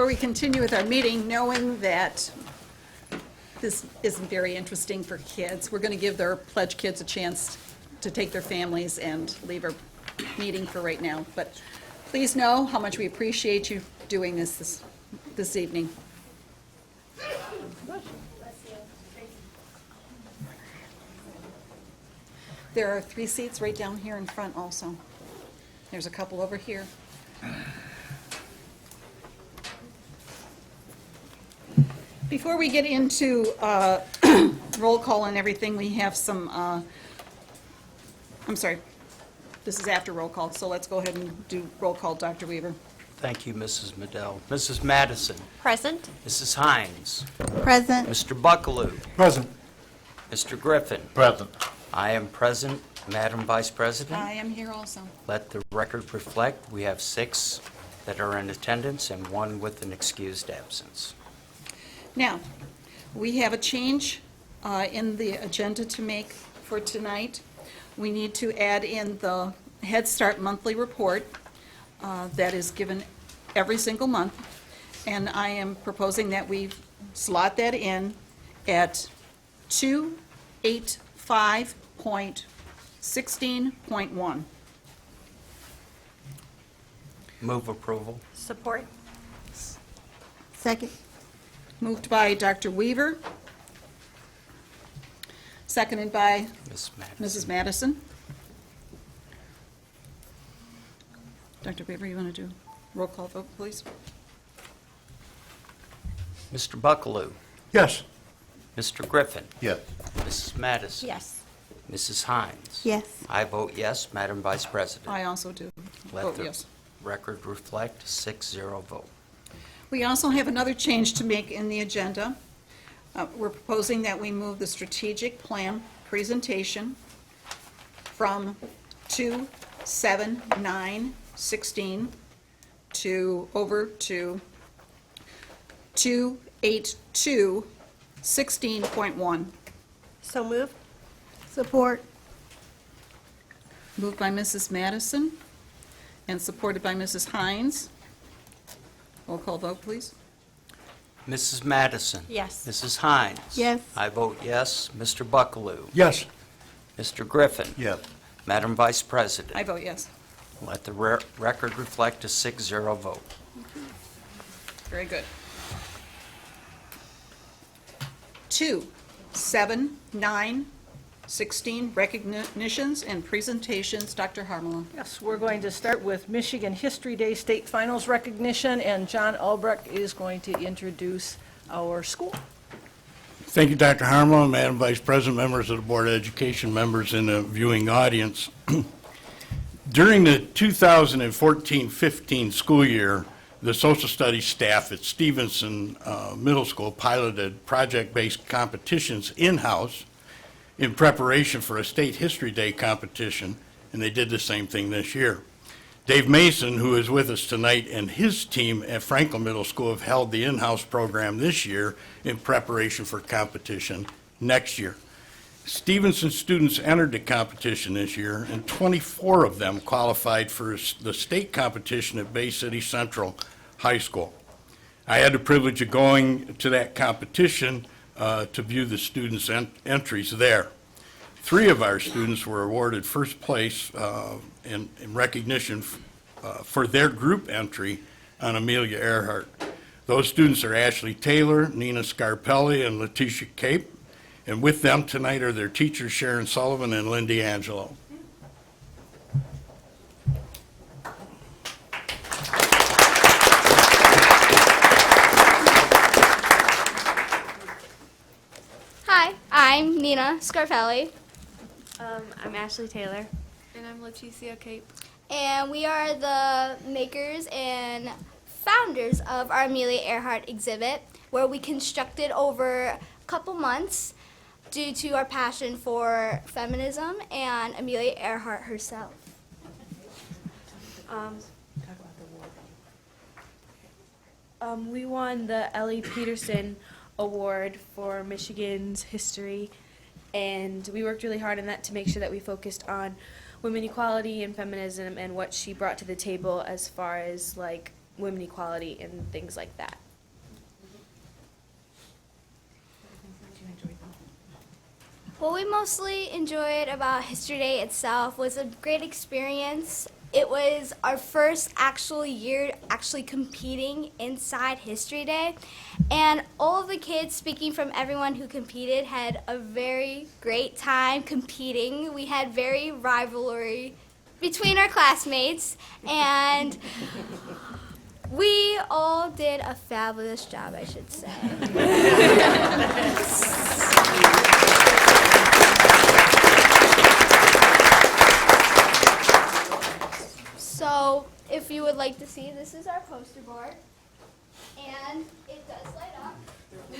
before we continue with our meeting, knowing that this isn't very interesting for kids, we're going to give their pledge kids a chance to take their families and leave our meeting for right now. But please know how much we appreciate you doing this evening. There are 3 seats right down here in front also. There's a couple over here. Before we get into roll call and everything, we have some, I'm sorry, this is after roll call, so let's go ahead and do roll call, Dr. Weaver. Thank you, Mrs. Madell. Mrs. Madison. Present. Mrs. Hines. Present. Mr. Buckaloo. Present. Mr. Griffin. Present. I am present. Madam Vice President. I am here also. Let the record reflect, we have 6 that are in attendance and 1 with an excused absence. Now, we have a change in the agenda to make for tonight. We need to add in the Head Start monthly report that is given every single month, and I am proposing that we slot that in at 285.16.1. Move approval. Support. Second. Moved by Dr. Weaver, seconded by Ms. Madison. Mrs. Madison. Dr. Weaver, you want to do roll call vote, please? Mr. Buckaloo. Yes. Mr. Griffin. Yes. Mrs. Madison. Yes. Mrs. Hines. Yes. I vote yes, Madam Vice President. I also do Let vote the yes. record reflect 6-0 vote. We also have another change to make in the agenda. We're proposing that we move the strategic plan presentation from 2/7/9/16 to over to 2/8/2/16.1. So move. Support. Moved by Mrs. Madison and supported by Mrs. Hines. Roll call vote, please. Mrs. Madison. Yes. Mrs. Hines. Yes. I vote yes. Mr. Buckaloo. Yes. Mr. Griffin. Yes. Madam Vice President. I vote yes. Let the record reflect a 6-0 vote. Very good. 2/7/9/16 recognitions and presentations. Dr. Harmala. Yes, we're going to start with Michigan History Day State Finals recognition, and John Albrecht is going to introduce our school. Thank you, Dr. Harmon, Madam Vice President, members of the Board of Education, members in the viewing audience. During the 2014-15 school year, the social studies staff at Stevenson Middle School piloted project-based competitions in-house in preparation for a State History Day competition, and they did the same thing this year. Dave Mason, who is with us tonight, and his team at Franklin Middle School have held the in-house program this year in preparation for competition next year. Stevenson students entered the competition this year, and 24 of them qualified for the state competition at Bay City Central High School. I had the privilege of going to that competition to view the students' entries there. 3 of our students were awarded first place in recognition for their group entry on Amelia Earhart. Those students are Ashley Taylor, Nina Scarpelli, and Letitia Cape. And with them tonight are their teachers, Sharon Sullivan and Lindy Angelo. Hi, I'm Nina Scarpelli, I'm Ashley Taylor. And I'm Leticia Cape. and we are the makers and founders of our Amelia Earhart exhibit, where we constructed over a couple months due to our passion for feminism and Amelia Earhart herself. We won the Ellie Peterson Award for Michigan's history, and we worked really hard on that to make sure that we focused on women equality and feminism and what she brought to the table as far as like women equality and things like that. What we mostly enjoyed about History Day itself was a great experience. It was our first actual year actually competing inside History Day, and all of the kids, speaking from everyone who competed, had a very great time competing. We had very rivalry between our classmates, and we all did a fabulous job, I should say. So, if you would like to see, this is our poster board, and it does light up. We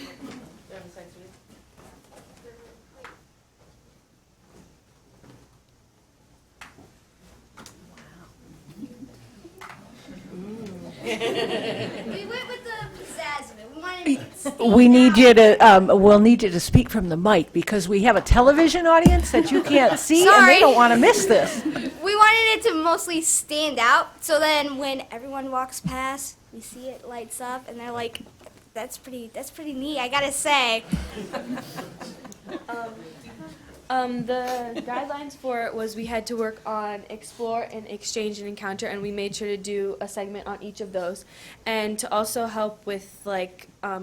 went with the pizzazz of it. We wanted it. We need you to, we'll need you to speak from the mic because we have a television audience that you can't see and Sorry. they don't want to miss this. We wanted it to mostly stand out, so then when everyone walks past, we see it lights up, and they're like, "That's pretty neat." I gotta say. The guidelines for it was we had to work on explore and exchange and encounter, and we made sure to do a segment on each of those. And to also help with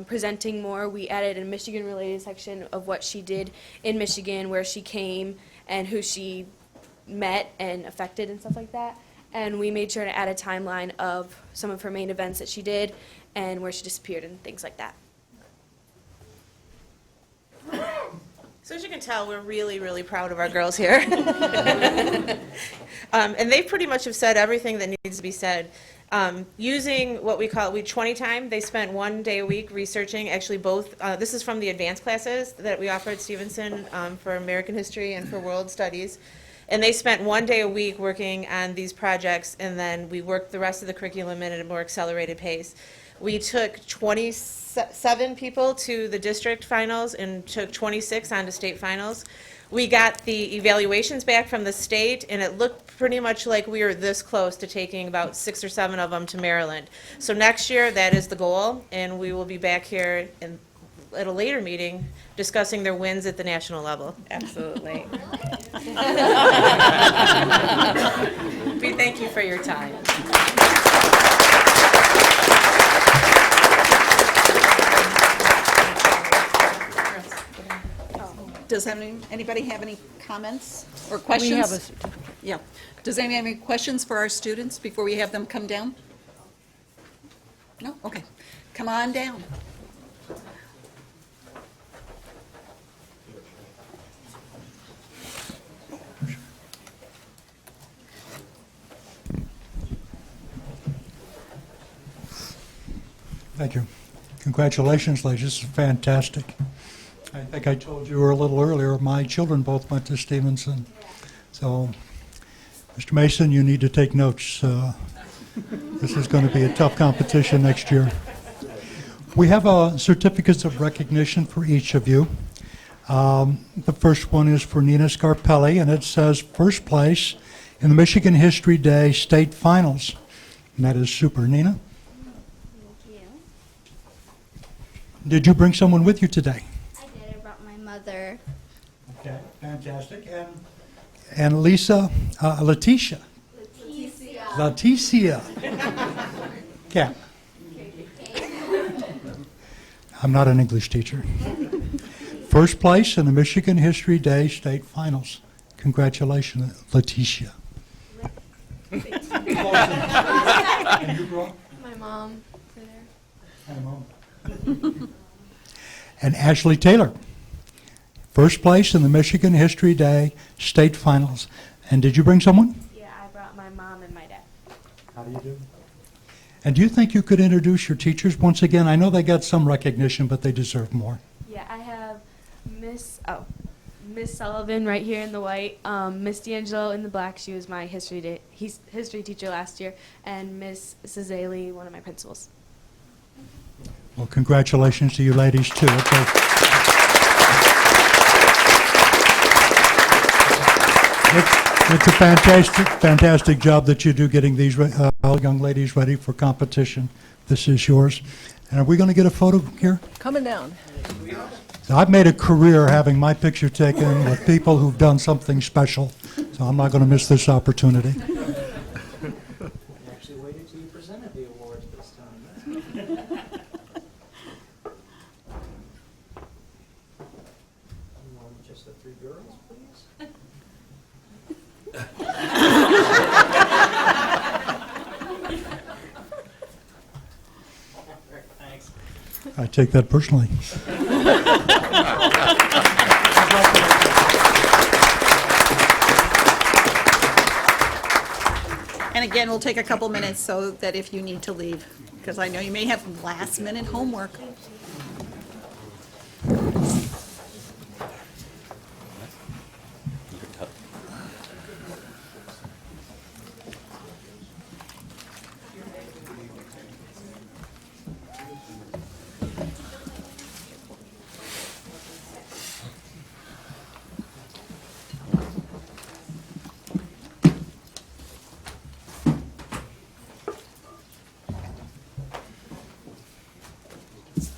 presenting more, we added a Michigan-related section of what she did in Michigan, where she came, and who she met and affected and stuff like that. And we made sure to add a timeline of some of her main events that she did and where she disappeared and things like that. So as you can tell, we're really, really proud of our girls here. And they pretty much have said everything that needs to be said. Using what we call 20 time, they spent 1 day a week researching, actually both, this is from the advanced classes that we offer at Stevenson for American history and for world studies. And they spent 1 day a week working on these projects, and then we worked the rest of the curriculum in at a more accelerated pace. We took 27 people to the district finals and took 26 on to state finals. We got the evaluations back from the state, and it looked pretty much like we were this close to taking about 6 or 7 of them to Maryland. So next year, that is the goal, and we will be back here at a later meeting discussing their wins at the national level. Absolutely. We thank you for your time. Does anybody have any comments or questions? We have a certificate. Yeah. Does anybody have any questions for our students before we have them come down? No? Okay. Come on down. Thank you. Congratulations, ladies. This is fantastic. I think I told you a little earlier, my children both went to Stevenson. So, Mr. Mason, you need to take notes. This is going to be a tough competition next year. We have certificates of recognition for each of you. The first one is for Nina Scarpelli, and it says first place in the Michigan History Day State Finals. And that is super, Nina. Thank you. Did you bring someone with you today? I did. I brought my mother. Okay, fantastic. And Lisa, Leticia. Leticia. Cat. I'm not an English teacher. First place in the Michigan History Day State Finals. Congratulations, Leticia. And you, bro? My mom. And Mom. And Ashley Taylor. First place in the Michigan History Day State Finals. And did you bring someone? Yeah, I brought my mom and my dad. How do you do? And do you think you could introduce your teachers once again? I know they got some recognition, but they deserve more. Yeah, I have Miss Sullivan right here in the white, Miss D'Angelo in the black. She was my history teacher last year, and Miss Cizali, one of my principals. Well, congratulations to you ladies, too. Okay. It's a fantastic job that you do getting these young ladies ready for competition. This is yours. And are we going to get a photo here? Coming down. I've made a career having my picture taken with people who've done something special, so I'm not going to miss this opportunity. Actually waited till you presented the awards this time. Just the three girls, please. Thanks. I take that personally. And again, we'll take a couple minutes so that if you need to leave, because I know you may have last-minute homework.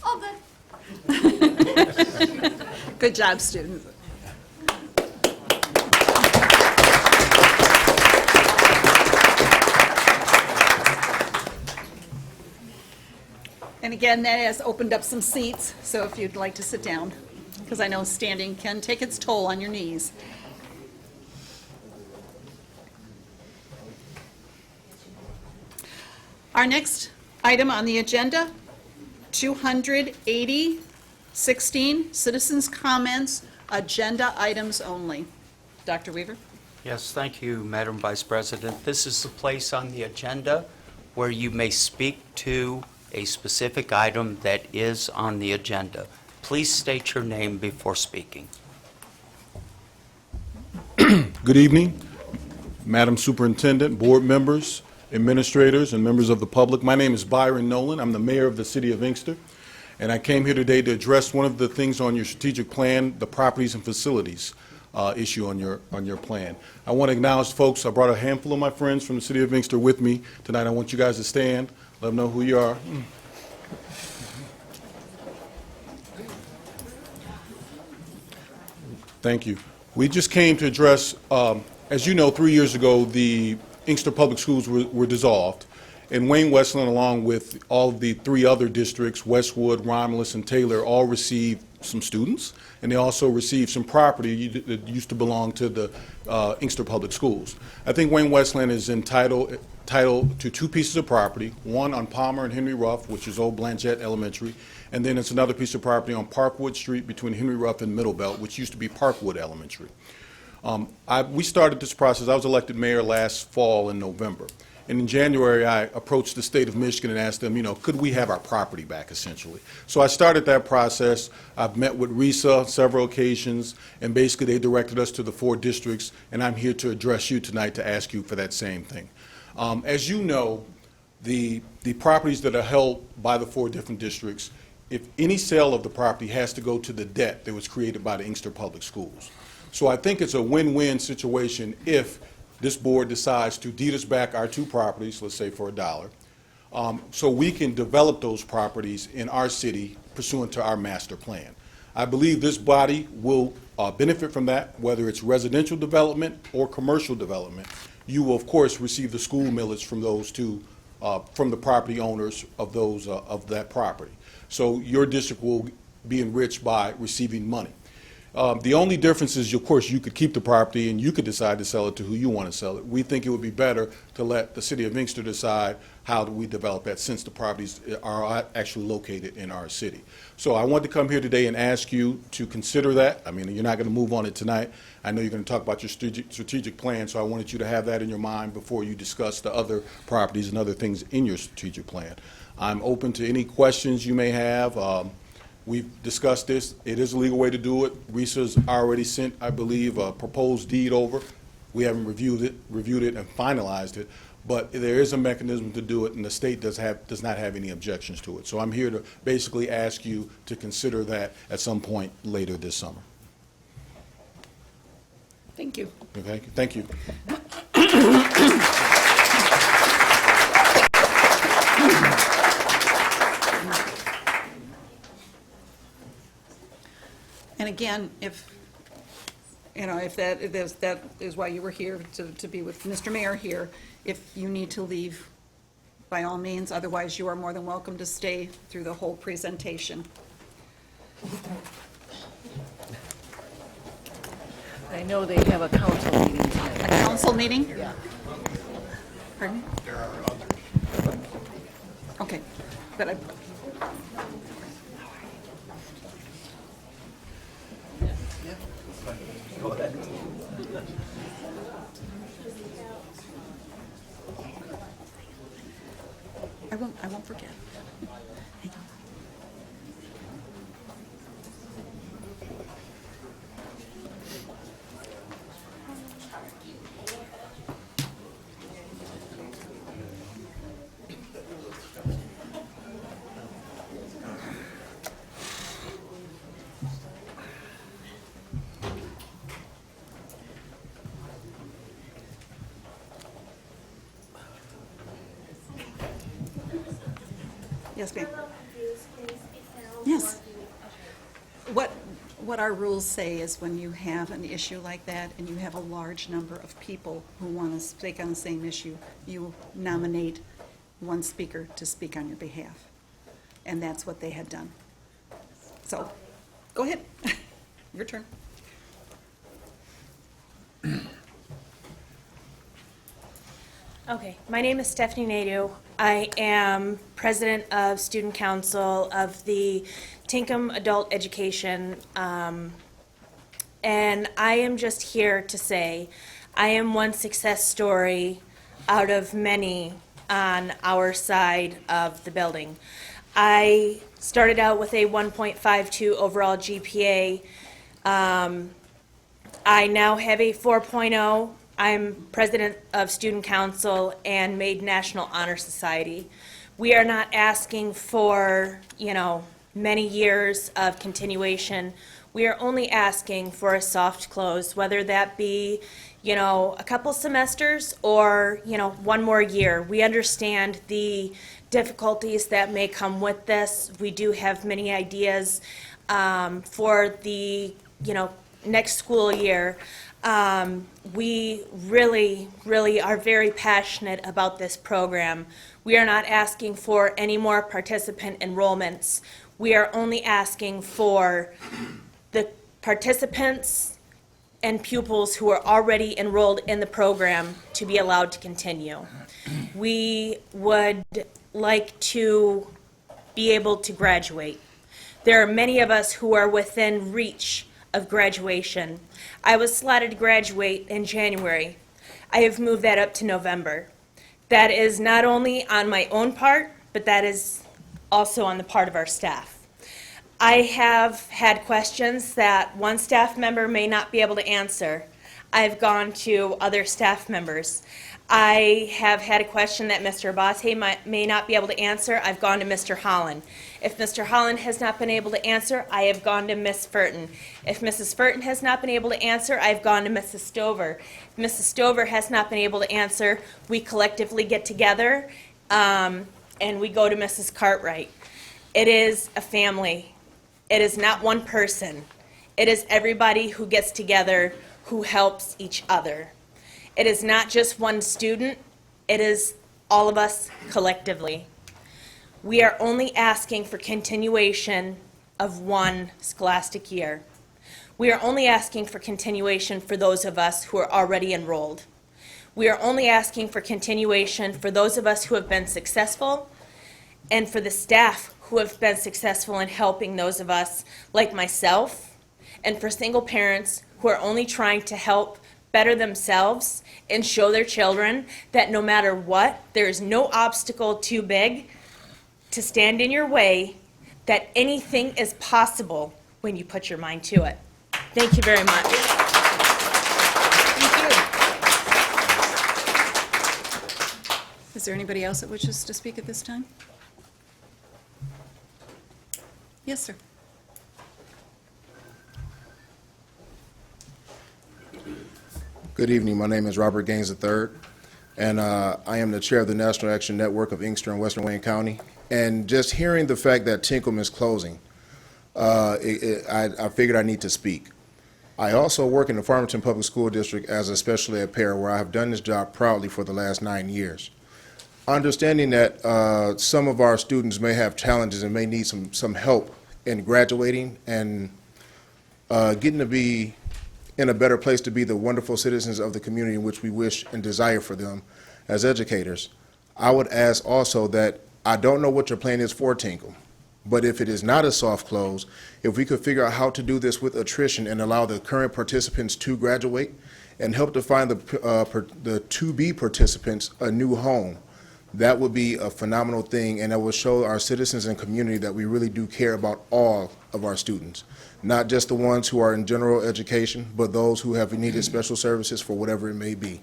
All good. Good job, students. And again, that has opened up some seats, so if you'd like to sit down, because I know standing can take its toll on your knees. Our next item on the agenda, 280-16, citizens' comments, agenda items only. Dr. Weaver? Yes, thank you, Madam Vice President. This is the place on the agenda where you may speak to a specific item that is on the agenda. Please state your name before speaking. Good evening, Madam Superintendent, board members, administrators, and members of the public. My name is Byron Nolan. I'm the mayor of the city of Inkster, and I came here today to address one of the things on your strategic plan, the properties and facilities issue on your plan. I want to acknowledge folks. I brought a handful of my friends from the city of Inkster with me tonight. I want you guys to stand, let them know who you are. Thank you. We just came to address, as you know, 3 years ago, the Inkster Public Schools were dissolved, and Wayne Westland, along with all of the 3 other districts, Westwood, Romulus, and Taylor, all received some students, and they also received some property that used to belong to the Inkster Public Schools. I think Wayne Westland is entitled to 2 pieces of property, one on Palmer and Henry Ruff, which is Old Blanchette Elementary, and then it's another piece of property on Parkwood Street between Henry Ruff and Middle Belt, which used to be Parkwood Elementary. We started this process. I was elected mayor last fall in November. And in January, I approached the state of Michigan and asked them, could we have our property back, essentially? So I started that process. I've met with RISA several occasions, and basically they directed us to the 4 districts, and I'm here to address you tonight to ask you for that same thing. As you know, the properties that are held by the 4 different districts, if any sale of the property has to go to the debt that was created by the Inkster Public Schools. So I think it's a win-win situation if this board decides to deed us back our 2 properties, let's say for $1, so we can develop those properties in our city pursuant to our master plan. I believe this body will benefit from that, whether it's residential development or commercial development. You will, of course, receive the school millage from those 2, from the property owners of those of that property. So your district will be enriched by receiving money. The only difference is, of course, you could keep the property and you could decide to sell it to who you want to sell it. We think it would be better to let the city of Inkster decide how do we develop that, since the properties are actually located in our city. So I wanted to come here today and ask you to consider that. I mean, you're not going to move on it tonight. I know you're going to talk about your strategic plan, so I wanted you to have that in your mind before you discuss the other properties and other things in your strategic plan. I'm open to any questions you may have. We've discussed this. It is a legal way to do it. RISA's already sent, I believe, a proposed deed over. We haven't reviewed it and finalized it, but there is a mechanism to do it, and the state does not have any objections to it. So I'm here to basically ask you to consider that at some point later this summer. Thank you. you. Thank you. And again, if, you know, if that is why you were here, to be with Mr. Mayor here, if you need to leave, by all means, otherwise you are more than welcome to stay through the whole presentation. I know they have a council meeting tonight. A council meeting? Yeah. Pardon me? Okay, but I won't forget. Hang on. Yes, ma'am. Yes. What our rules say is when you have an issue like that and you have a large number of people who want to speak on the same issue, you nominate one speaker to speak on your behalf. And that's what they had done. So, go ahead. Your turn. Okay, my name is Stephanie Nadeau. I am president of student council of the Tinkham Adult Education, and I am just here to say I am one success story out of many on our side of the building. I started out with a 1.52 overall GPA. I now have a 4.0. I'm president of student council and made National Honor Society. We are not asking for, many years of continuation. We are only asking for a soft close, whether that be, a couple semesters or, one more year. We understand the difficulties that may come with this. We do have many ideas for the, next school year. We really are very passionate about this program. We are not asking for any more participant enrollments. We are only asking for the participants and pupils who are already enrolled in the program to be allowed to continue. We would like to be able to graduate. There are many of us who are within reach of graduation. I was slotted to graduate in January. I have moved that up to November. That is not only on my own part, but that is also on the part of our staff. I have had questions that one staff member may not be able to answer. I've gone to other staff members. I have had a question that Mr. Abate may not be able to answer. I've gone to Mr. Holland. If Mr. Holland has not been able to answer, I have gone to Ms. Furton. If Mrs. Furton has not been able to answer, I've gone to Mrs. Stover. If Mrs. Stover has not been able to answer, we collectively get together and we go to Mrs. Cartwright. It is a family. It is not one person. It is everybody who gets together who helps each other. It is not just one student, it is all of us collectively. We are only asking for continuation of one scholastic year. We are only asking for continuation for those of us who are already enrolled. We are only asking for continuation for those of us who have been successful and for the staff who have been successful in helping those of us like myself, and for single parents who are only trying to help better themselves and show their children that no matter what, there is no obstacle too big to stand in your way, that anything is possible when you put your mind to it. Thank you very much. Thank you. Is there anybody else that wishes to speak at this time? Yes, sir. Good evening. My name is Robert Gaines III, and I am the chair of the National Action Network of Inkster and Western Wayne County. And just hearing the fact that Tinkham is closing, I figured I need to speak. I also work in the Farmington Public School District as a special ed para, where I have done this job proudly for the last 9 years. Understanding that some of our students may have challenges and may need some help in graduating and getting to be in a better place to be the wonderful citizens of the community in which we wish and desire for them as educators, I would ask also that I don't know what your plan is for Tinkham, but if it is not a soft close, if we could figure out how to do this with attrition and allow the current participants to graduate and help to find the to-be participants a new home, that would be a phenomenal thing, and that will show our citizens and community that we really do care about all of our students, not just the ones who are in general education, but those who have needed special services for whatever it may be.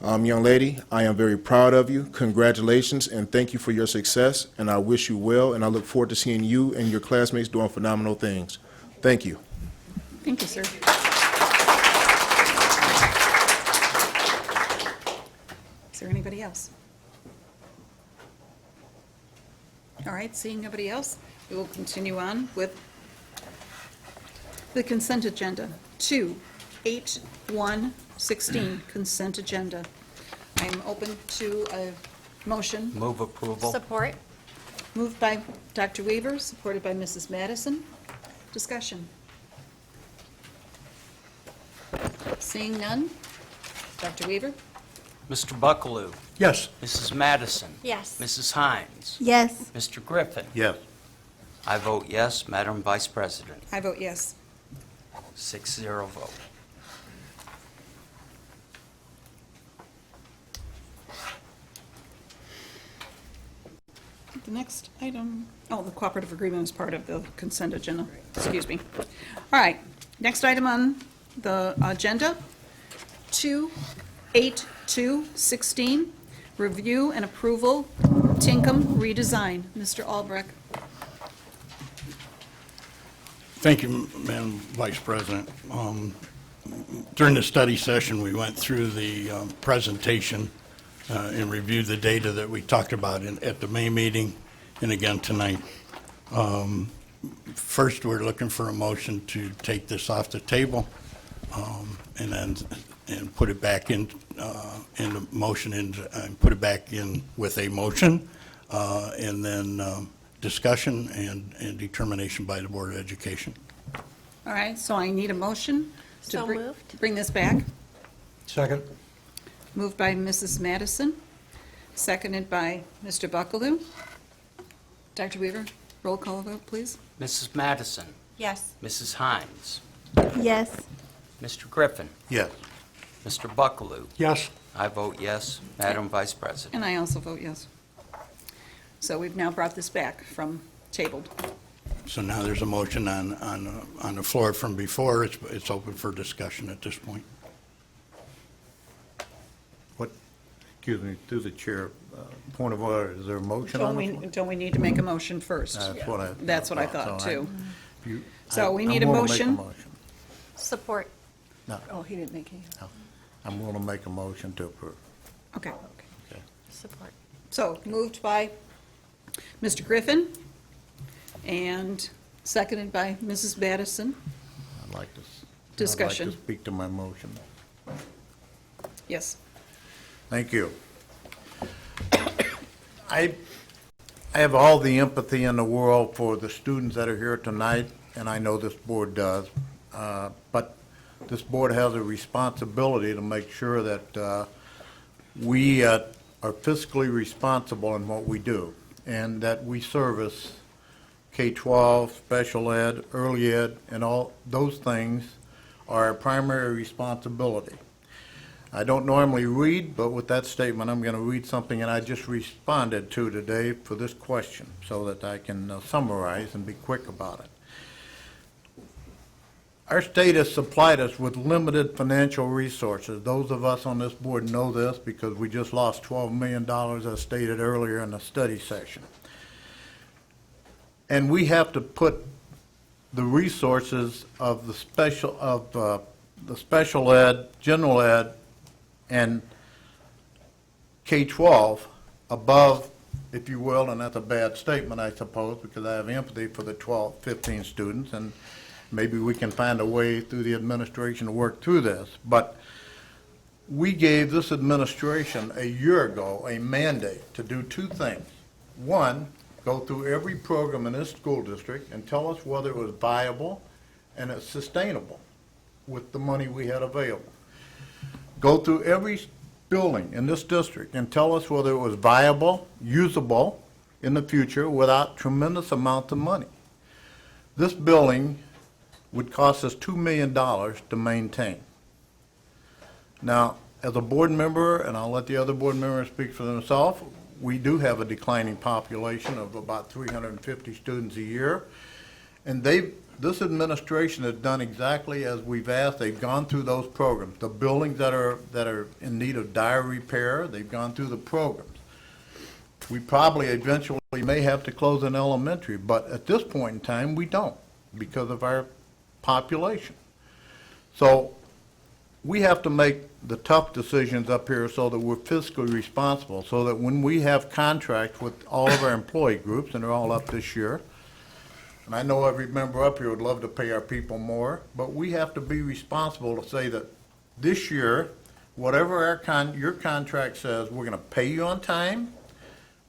Young lady, I am very proud of you. Congratulations, and thank you for your success, and I wish you well, and I look forward to seeing you and your classmates doing phenomenal things. Thank you. Thank you, sir. Is there anybody else? All right, seeing nobody else, we will continue on with the consent agenda. 2, 8, 1, 16, consent agenda. I'm open to a motion. Move approval. Support. Moved by Dr. Weaver, supported by Mrs. Madison. Discussion. Seeing none. Dr. Weaver? Mr. Buckaloo? Yes. Mrs. Madison? Yes. Mrs. Hines? Yes. Mr. Griffin? Yes. I vote yes. Madam Vice President? I vote yes. 6-0 vote. The next item, oh, the cooperative agreement is part of the consent agenda. Excuse me. All right, next item on the agenda, 2, 8, 2, 16, review and approval, Tinkham redesign. Mr. Albrecht. Thank you, Madam Vice President. During the study session, we went through the presentation and reviewed the data that we talked about at the May meeting and again tonight. First, we're looking for a motion to take this off the table and put it back in the motion and put it back in with a motion and then discussion and determination by the Board of Education. All right, so I need a motion to So moved. bring this back. Second. Moved by Mrs. Madison, seconded by Mr. Buckaloo. Dr. Weaver, roll call vote, please. Mrs. Madison? Yes. Mrs. Hines? Yes. Mr. Griffin? Yes. Mr. Buckaloo? Yes. I vote yes. Madam Vice President? And I also vote yes. So we've now brought this back from tabled. So now there's a motion on the floor from before. It's open for discussion at this point. Excuse me, through the chair, point of order, is there a motion on the floor? Don't we need to make a motion first? That's what I thought, so too. You- So we I'm need a gonna make motion. Support. No, Oh, he didn't make any. I'm going to make a motion to approve. Okay. Support. So moved by Mr. Griffin and seconded by Mrs. Madison. I'd like to. Discussion. I'd like to speak to my motion. Yes. Thank you. I have all the empathy in the world for the students that are here tonight, and I know this board does. But this board has a responsibility to make sure that we are fiscally responsible in what we do, and that we service K-12, special ed, early ed, and all those things are our primary responsibility. I don't normally read, but with that statement, I'm going to read something that I just responded to today for this question so that I can summarize and be quick about it. Our state has supplied us with limited financial resources. Those of us on this board know this because we just lost $12 million, as stated earlier in the study session. And we have to put the resources of the special ed, general ed, and K-12 above, if you will, and that's a bad statement, I suppose, because I have empathy for the 12, 15 students, and maybe we can find a way through the administration to work through this. But we gave this administration a year ago a mandate to do two things. One, go through every program in this school district and tell us whether it was viable and it's sustainable with the money we had available. Go through every building in this district and tell us whether it was viable, usable in the future without tremendous amounts of money. This building would cost us $2 million to maintain. Now, as a board member, and I'll let the other board members speak for themselves, we do have a declining population of about 350 students a year. And this administration has done exactly as we've asked. They've gone through those programs. The buildings that are in need of dire repair, they've gone through the programs. We probably eventually may have to close an elementary, but at this point in time, we don't because of our population. So we have to make the tough decisions up here so that we're fiscally responsible, so that when we have contracts with all of our employee groups, and they're all up this year, and I know every member up here would love to pay our people more, but we have to be responsible to say that this year, whatever your contract says, we're going to pay you on time.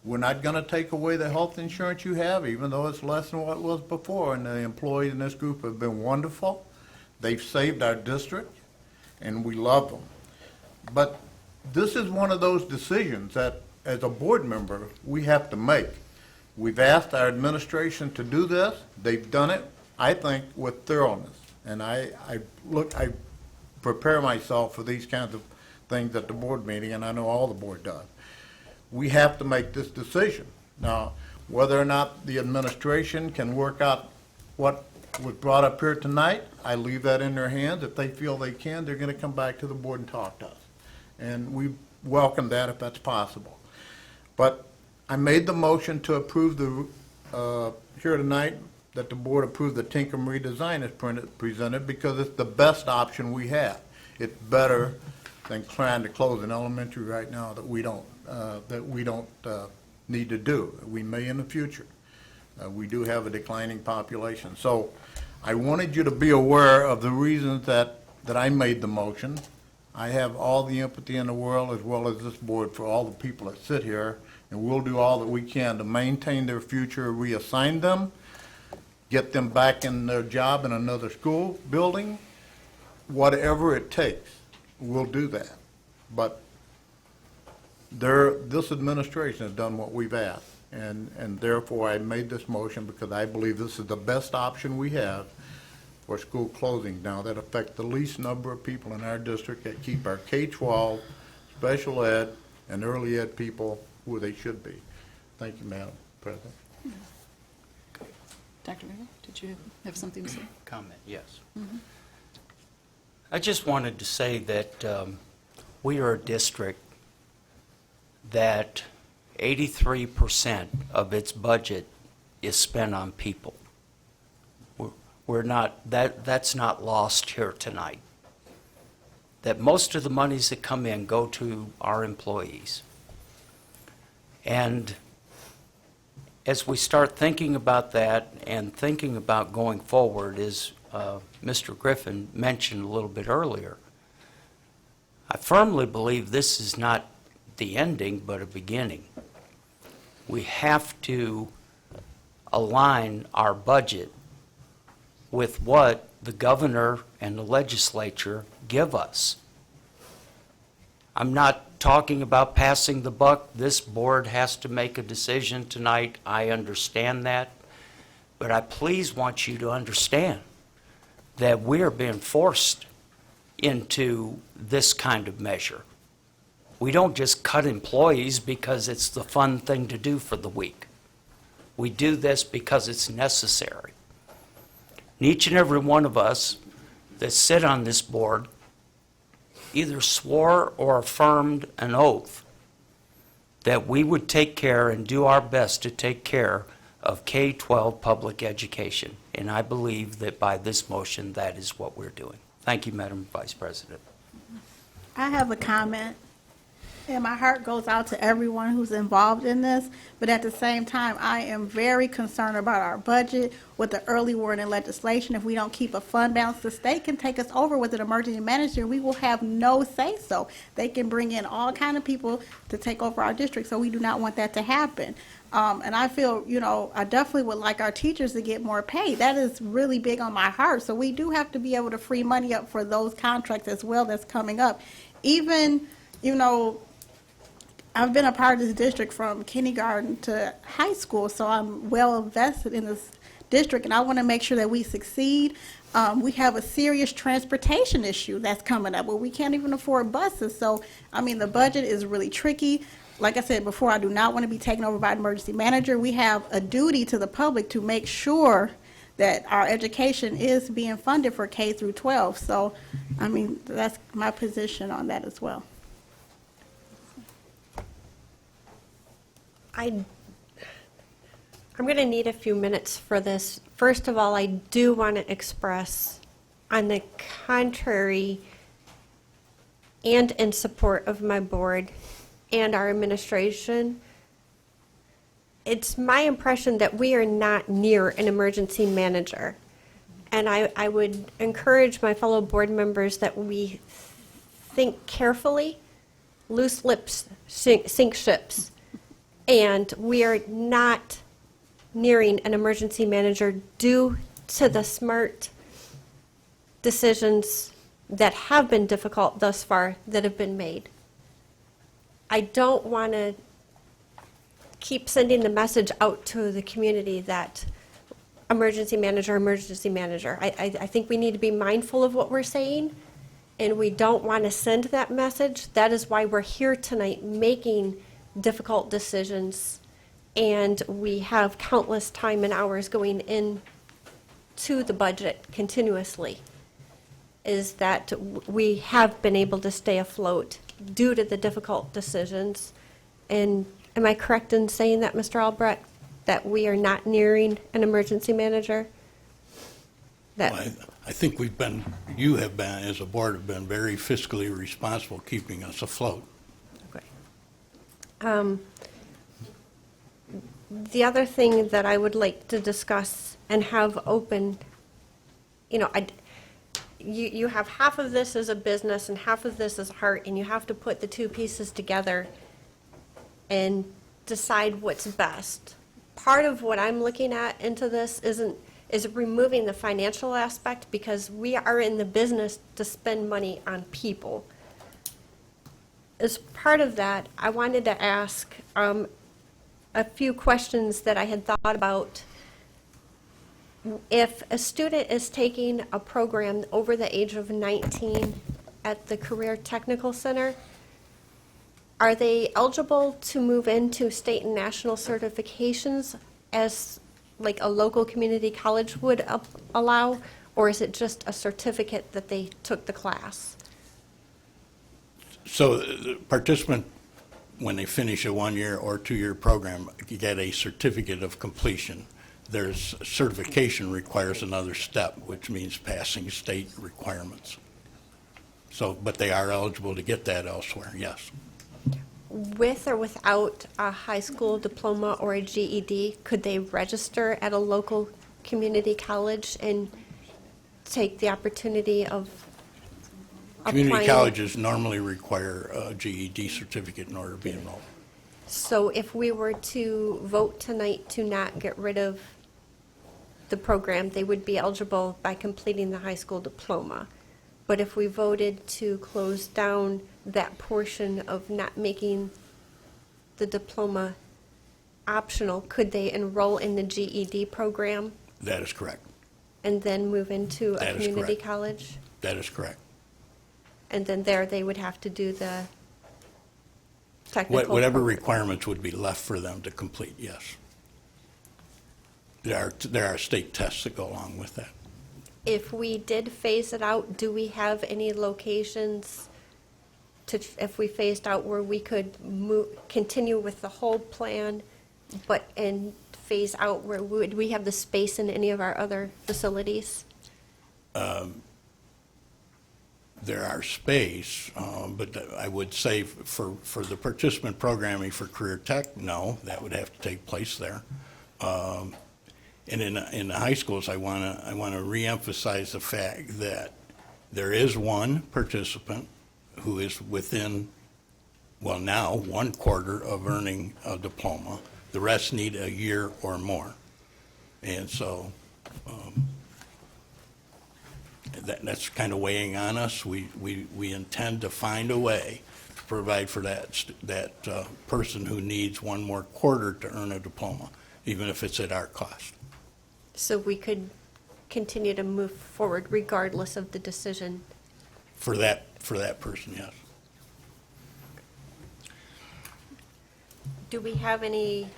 We're not going to take away the health insurance you have, even though it's less than what it was before. And the employees in this group have been wonderful. They've saved our district, and we love them. But this is one of those decisions that, as a board member, we have to make. We've asked our administration to do this. They've done it, I think, with thoroughness. And I prepare myself for these kinds of things at the board meeting, and I know all the board does. We have to make this decision. Now, whether or not the administration can work out what was brought up here tonight, I leave that in their hands. If they feel they can, they're going to come back to the board and talk to us. And we welcome that if that's possible. But I made the motion to approve here tonight, that the board approve the Tinkham redesign as presented because it's the best option we have. It's better than trying to close an elementary right now that we don't need to do. We may in the future. We do have a declining population. So I wanted you to be aware of the reasons that I made the motion. I have all the empathy in the world, as well as this board, for all the people that sit here, and we'll do all that we can to maintain their future, reassign them, get them back in their job in another school building, whatever it takes, we'll do that. But this administration has done what we've asked, and therefore I made this motion because I believe this is the best option we have for school closing now that affect the least number of people in our district, that keep our K-12, special ed, and early ed people where they should be. Thank you, Madam President. Dr. Weaver, did you have something to say? Comment, yes. I just wanted to say that we are a district that 83% of its budget is spent on people. We're not, that's not lost here tonight. That most of the monies that come in go to our employees. And as we start thinking about that and thinking about going forward, as Mr. Griffin mentioned a little bit earlier, I firmly believe this is not the ending, but a beginning. We have to align our budget with what the governor and the legislature give us. I'm not talking about passing the buck. This board has to make a decision tonight. I understand that. But I please want you to understand that we are being forced into this kind of measure. We don't just cut employees because it's the fun thing to do for the week. We do this because it's necessary. And each and every one of us that sit on this board either swore or affirmed an oath that we would take care and do our best to take care of K-12 public education. And I believe that by this motion, that is what we're doing. Thank you, Madam Vice President. I have a comment, and my heart goes out to everyone who's involved in this, but at the same time, I am very concerned about our budget with the early warning legislation. If we don't keep a fund balance, the state can take us over with an emergency manager. We will have no say-so. They can bring in all kind of people to take over our district, so we do not want that to happen. And I feel, I definitely would like our teachers to get more pay. That is really big on my heart. So we do have to be able to free money up for those contracts as well that's coming up. Even, I've been a part of this district from kindergarten to high school, so I'm well invested in this district, and I want to make sure that we succeed. We have a serious transportation issue that's coming up where we can't even afford buses. So, the budget is really tricky. Like I said before, I do not want to be taken over by an emergency manager. We have a duty to the public to make sure that our education is being funded for K through 12. So, that's my position on that as well. I'm going to need a few minutes for this. First of all, I do want to express, on the contrary and in support of my board and our administration, it's my impression that we are not near an emergency manager. And I would encourage my fellow board members that we think carefully. Loose lips sink ships. And we are not nearing an emergency manager due to the smart decisions that have been difficult thus far that have been made. I don't want to keep sending the message out to the community that emergency manager, emergency manager. I think we need to be mindful of what we're saying, and we don't want to send that message. That is why we're here tonight making difficult decisions, and we have countless time and hours going in to the budget continuously, is that we have been able to stay afloat due to the difficult decisions. And am I correct in saying that, Mr. Albrecht, that we are not nearing an emergency manager? That Well, I think you have been, as a board, have been very fiscally responsible keeping us afloat. The other thing that I would like to discuss and have open, you have half of this as a business and half of this as heart, and you have to put the two pieces together and decide what's best. Part of what I'm looking at into this is removing the financial aspect, because we are in the business to spend money on people. As part of that, I wanted to ask a few questions that I had thought about. If a student is taking a program over the age of 19 at the Career Technical Center, are they eligible to move into state and national certifications as like a local community college would allow, or is it just a certificate that they took the class? So the participant, when they finish a 1-year or 2-year program, get a certificate of completion. There's certification requires another step, which means passing state requirements. So, but they are eligible to get that elsewhere, yes. With or without a high school diploma or a GED, could they register at a local community college and take the opportunity of Community applying? colleges normally require a GED certificate in order to be enrolled. So if we were to vote tonight to not get rid of the program, they would be eligible by completing the high school diploma. But if we voted to close down that portion of not making the diploma optional, could they enroll in the GED program That is correct. and then move into a That is community correct. college? That is correct. And then there, they would have to do the technical. Whatever program. requirements would be left for them to complete, yes. There are state tests that go along with that. If we did phase it out, do we have any locations if we phased out where we could continue with the whole plan, and phase out where would we have the space in any of our other facilities? there are space, but I would say for the participant programming for Career Tech, no, that would have to take place there. And in the high schools, I want to reemphasize the fact that there is one participant who is within, well, now 1/4 of earning a diploma. The rest need a year or more. And so that's kind of weighing on us. We intend to find a way to provide for that person who needs one more quarter to earn a diploma, even if it's at our cost. So we could continue to move forward regardless of the decision. For that person, yes. Do we have any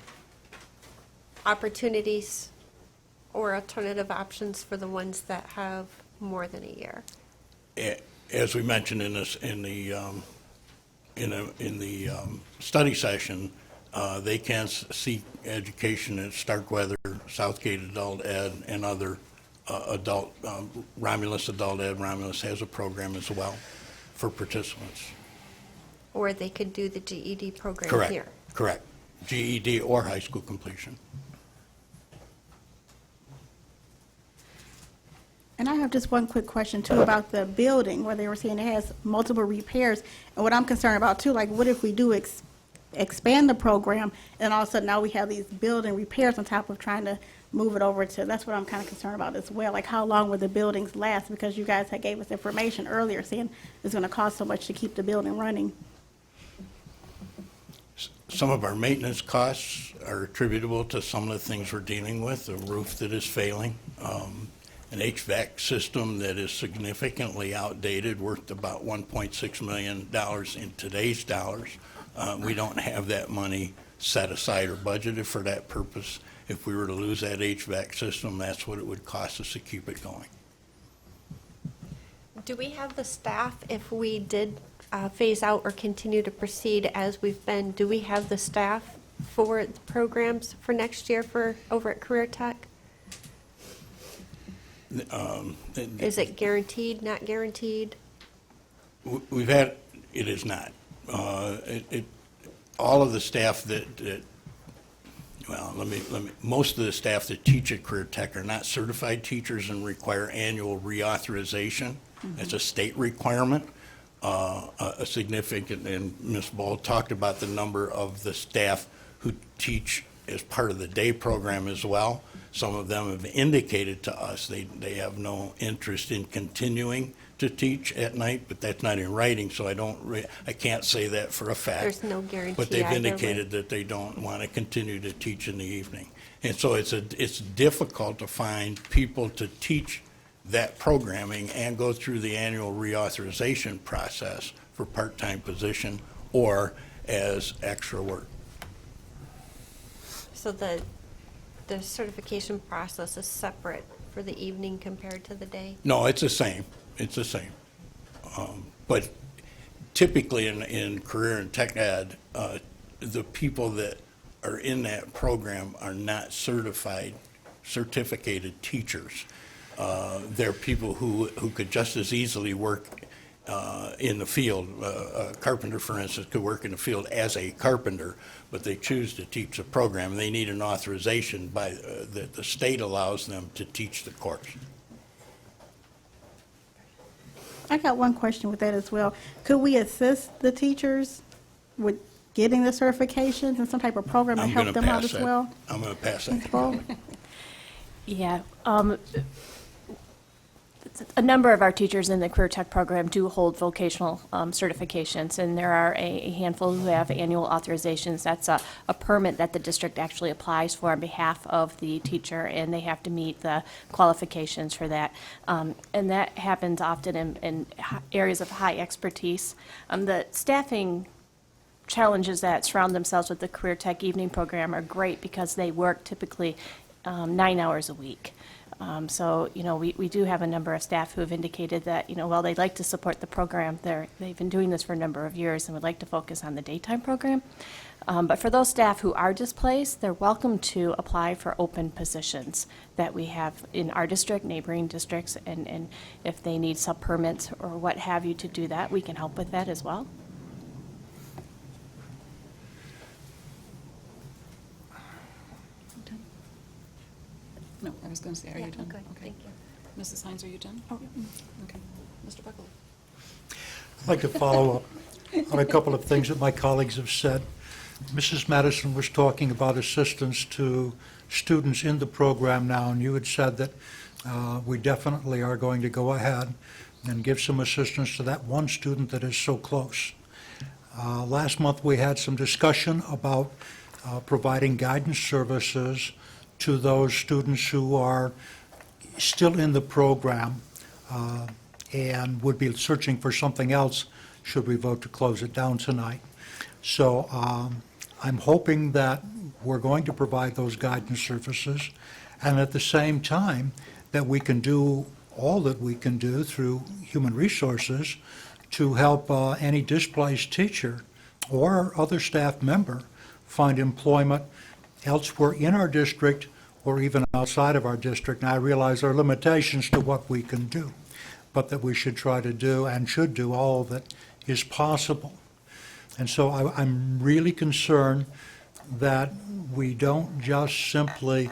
opportunities or alternative options for the ones that have more than a year? As we mentioned in the study session, they can seek education at Starkweather, Southgate Adult Ed, and other Romulus Adult Ed. Romulus has a program as well for participants. Or they could do the GED program here? Correct. GED or high school completion. And I have just one quick question too about the building, where they were saying it has multiple repairs. And what I'm concerned about too, like what if we do expand the program and all of a sudden now we have these building repairs on top of trying to move it over to, that's what I'm kind of concerned about as well. Like how long will the buildings last? Because you guys had gave us information earlier saying it's going to cost so much to keep the building running. Some of our maintenance costs are attributable to some of the things we're dealing with, a roof that is failing, an HVAC system that is significantly outdated, worth about $1.6 million in today's dollars. We don't have that money set aside or budgeted for that purpose. If we were to lose that HVAC system, that's what it would cost us to keep it going. Do we have the staff, if we did phase out or continue to proceed as we've been, do we have the staff for the programs for next year for over at Career Tech? Is it guaranteed, not guaranteed? We've had, it is not. All of the staff most of the staff that teach at Career Tech are not certified teachers and require annual reauthorization. It's a state requirement. A significant, and Ms. Ball talked about the number of the staff who teach as part of the day program as well. Some of them have indicated to us they have no interest in continuing to teach at night, but that's not in writing, so I can't say that for a fact. There's no guarantee. But they've indicated that they don't want to continue to teach in the evening. And so it's difficult to find people to teach that programming and go through the annual reauthorization process for part-time position or as extra work. So the certification process is separate for the evening compared to the day? No, it's the same. It's the same. But typically in career and tech ed, the people that are in that program are not certificated teachers. They're people who could just as easily work in the field. A carpenter, for instance, could work in the field as a carpenter, but they choose to teach the program. They need an authorization that the state allows them to teach the course. I got one question with that as well. Could we assist the teachers with getting the certifications and some type of program to help them out as well? I'm going to pass that. Yeah. A number of our teachers in the Career Tech program do hold vocational certifications, and there are a handful who have annual authorizations. That's a permit that the district actually applies for on behalf of the teacher, and they have to meet the qualifications for that. And that happens often in areas of high expertise. The staffing challenges that surround themselves with the Career Tech evening program are great because they work typically 9 hours a week. So, we do have a number of staff who have indicated that, while they'd like to support the program, they've been doing this for a number of years and would like to focus on the daytime program. But for those staff who are displaced, they're welcome to apply for open positions that we have in our district, neighboring districts, and if they need sub-permits or what have you to do that, we can help with that as well. No, I was going to say, are you done? good, Okay. thank you. Mrs. Hines, are you done? Oh, okay. Mr. Buckley? I'd like to follow up on a couple of things that my colleagues have said. Mrs. Madison was talking about assistance to students in the program now, and you had said that we definitely are going to go ahead and give some assistance to that one student that is so close. Last month, we had some discussion about providing guidance services to those students who are still in the program and would be searching for something else should we vote to close it down tonight. So I'm hoping that we're going to provide those guidance services, and at the same time that we can do all that we can do through human resources to help any displaced teacher or other staff member find employment elsewhere in our district or even outside of our district. And I realize there are limitations to what we can do, but that we should try to do and should do all that is possible. And so I'm really concerned that we don't just simply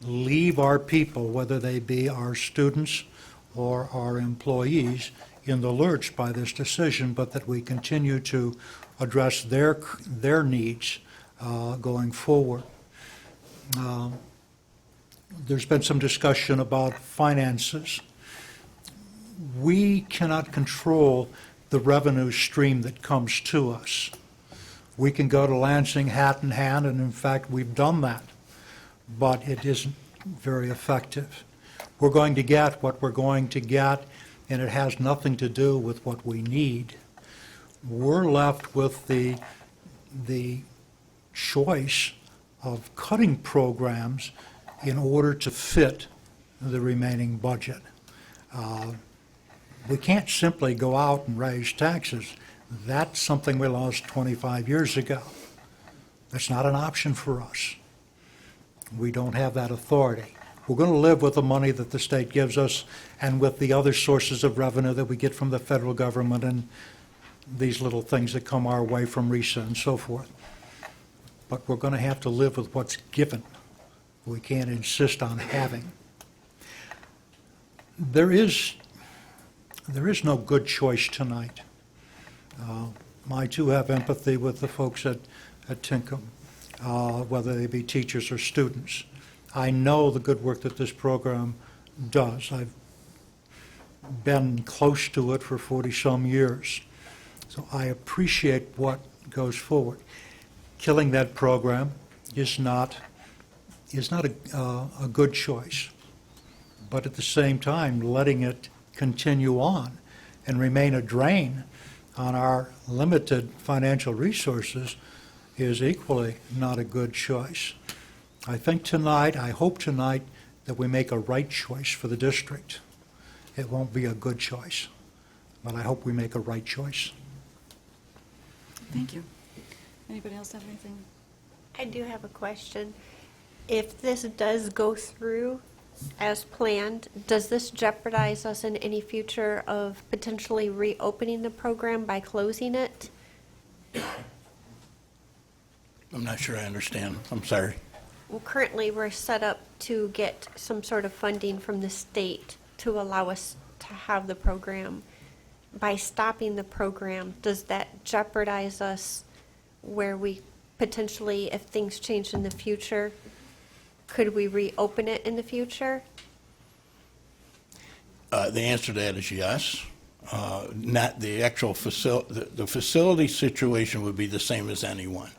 leave our people, whether they be our students or our employees, in the lurch by this decision, but that we continue to address their needs going forward. There's been some discussion about finances. We cannot control the revenue stream that comes to us. We can go to Lansing hat in hand, and in fact, we've done that, but it isn't very effective. We're going to get what we're going to get, and it has nothing to do with what we need. We're left with the choice of cutting programs in order to fit the remaining budget. We can't simply go out and raise taxes. That's something we lost 25 years ago. That's not an option for us. We don't have that authority. We're going to live with the money that the state gives us and with the other sources of revenue that we get from the federal government and these little things that come our way from RESA and so forth. But we're going to have to live with what's given. We can't insist on having. There is no good choice tonight. I too have empathy with the folks at Tinkham, whether they be teachers or students. I know the good work that this program does. I've been close to it for 40-some years. So I appreciate what goes forward. Killing that program is not a good choice. But at the same time, letting it continue on and remain a drain on our limited financial resources is equally not a good choice. I hope tonight that we make a right choice for the district. It won't be a good choice, but I hope we make a right choice. Thank you. Anybody else have anything? I do have a question. If this does go through as planned, does this jeopardize us in any future of potentially reopening the program by closing it? I'm not sure I understand. I'm sorry. Well, currently, we're set up to get some sort of funding from the state to allow us to have the program. By stopping the program, does that jeopardize us where we potentially, if things change in the future, could we reopen it in the future? The answer to that is yes. Not the actual facility. The facility situation would be the same as anyone.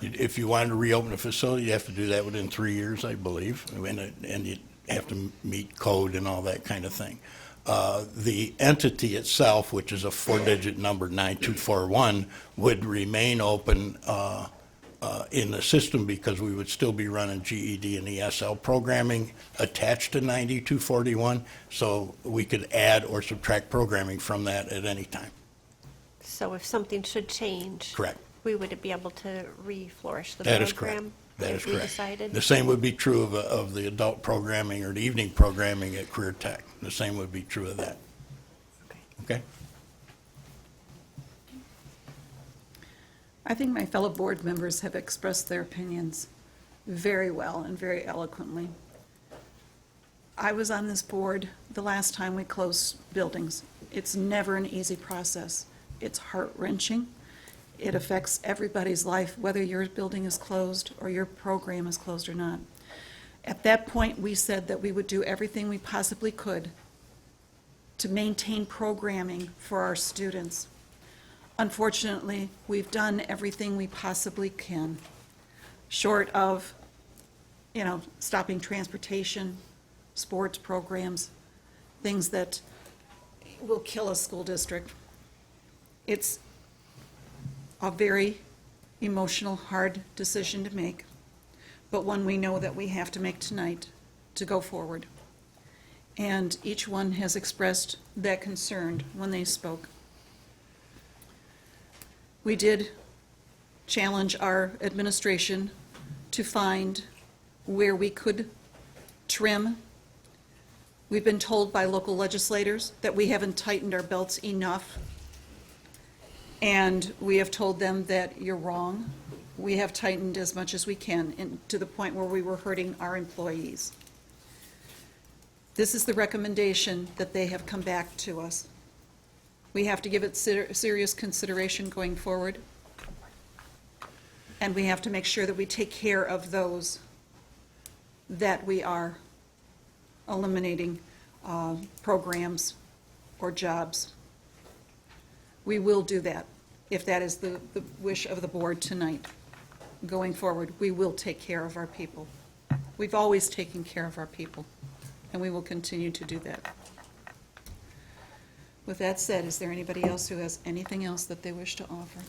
If you wanted to reopen a facility, you have to do that within 3 years, I believe, and you have to meet code and all that kind of thing. The entity itself, which is a 4-digit number, 9241, would remain open in the system because we would still be running GED and ESL programming attached to 9241, so we could add or subtract programming from that at any time. So if something should change. Correct. We would be able to re-flourish the That is correct. program. That is if we correct. decided. The same would be true of the adult programming or the evening programming at Career Tech. The same would be true of that. Okay? I think my fellow board members have expressed their opinions very well and very eloquently. I was on this board the last time we closed buildings. It's never an easy process. It's heart-wrenching. It affects everybody's life, whether your building is closed or your program is closed or not. At that point, we said that we would do everything we possibly could to maintain programming for our students. Unfortunately, we've done everything we possibly can, short of, stopping transportation, sports programs, things that will kill a school district. It's a very emotional, hard decision to make, but one we know that we have to make tonight to go forward. And each one has expressed that concern when they spoke. We did challenge our administration to find where we could trim. We've been told by local legislators that we haven't tightened our belts enough. And we have told them that you're wrong. We have tightened as much as we can, and to the point where we were hurting our employees. This is the recommendation that they have come back to us. We have to give it serious consideration going forward. And we have to make sure that we take care of those that we are eliminating programs or jobs. We will do that, if that is the wish of the board tonight. Going forward, we will take care of our people. We've always taken care of our people, and we will continue to do that. With that said, is there anybody else who has anything else that they wish to offer?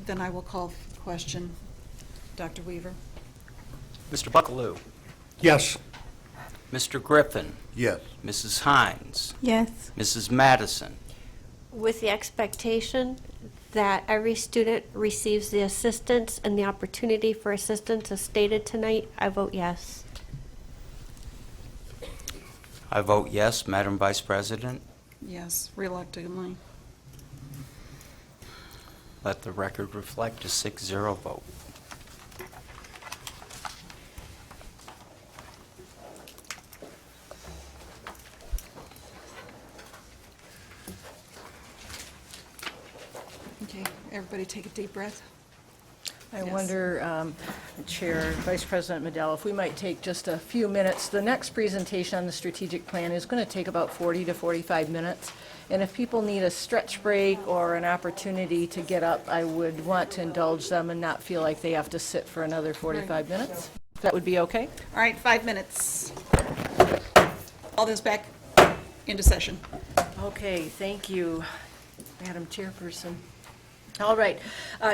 Then I will call for the question. Dr. Weaver? Mr. Buckaloo? Yes. Mr. Griffin? Yes. Mrs. Hines? Yes. Mrs. Madison? With the expectation that every student receives the assistance and the opportunity for assistance as stated tonight, I vote yes. I vote yes, Madam Vice President. Yes, reluctantly. Let the record reflect a 6-0 vote. Okay, everybody take a deep breath. I Yes. wonder, Chair, Vice President Medell, if we might take just a few minutes. The next presentation on the strategic plan is going to take about 40 to 45 minutes. And if people need a stretch break or an opportunity to get up, I would want to indulge them and not feel like they have to sit for another 45 minutes. That would be okay? All right, 5 minutes. All this back into session. Okay, thank you, Madam Chairperson. All right,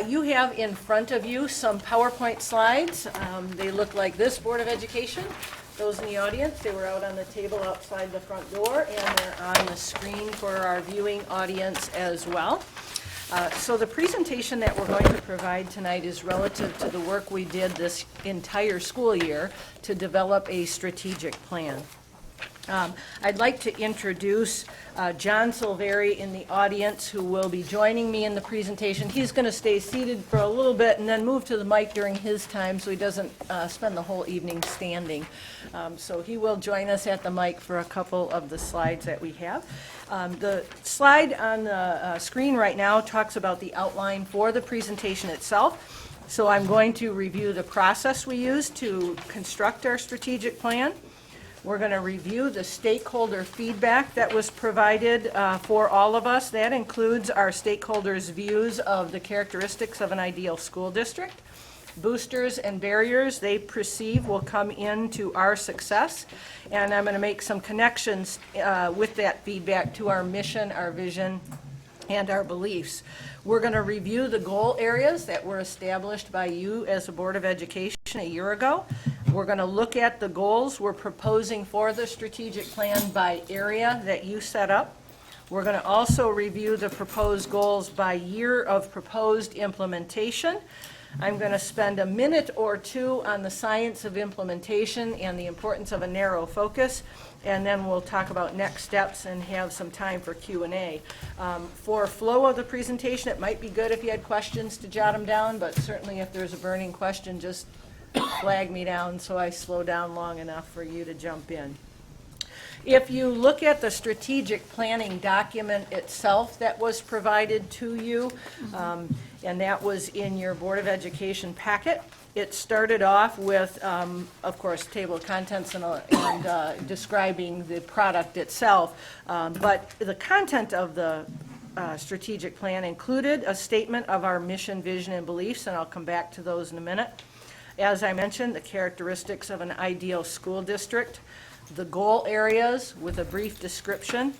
you have in front of you some PowerPoint slides. They look like this, Board of Education. Those in the audience, they were out on the table outside the front door, and they're on the screen for our viewing audience as well. So the presentation that we're going to provide tonight is relative to the work we did this entire school year to develop a strategic plan. I'd like to introduce John Silveri in the audience, who will be joining me in the presentation. He's going to stay seated for a little bit and then move to the mic during his time so he doesn't spend the whole evening standing. So he will join us at the mic for a couple of the slides that we have. The slide on the screen right now talks about the outline for the presentation itself. So I'm going to review the process we used to construct our strategic plan. We're going to review the stakeholder feedback that was provided for all of us. That includes our stakeholders' views of the characteristics of an ideal school district. Boosters and barriers they perceive will come into our success. And I'm going to make some connections with that feedback to our mission, our vision, and our beliefs. We're going to review the goal areas that were established by you as a Board of Education a year ago. We're going to look at the goals we're proposing for the strategic plan by area that you set up. We're going to also review the proposed goals by year of proposed implementation. I'm going to spend a minute or two on the science of implementation and the importance of a narrow focus, and then we'll talk about next steps and have some time for Q&A. For flow of the presentation, it might be good if you had questions to jot them down, but certainly if there's a burning question, just flag me down so I slow down long enough for you to jump in. If you look at the strategic planning document itself that was provided to you, and that was in your Board of Education packet, it started off with, of course, table of contents and describing the product itself. But the content of the strategic plan included a statement of our mission, vision, and beliefs, and I'll come back to those in a minute. As I mentioned, the characteristics of an ideal school district, the goal areas with a brief description.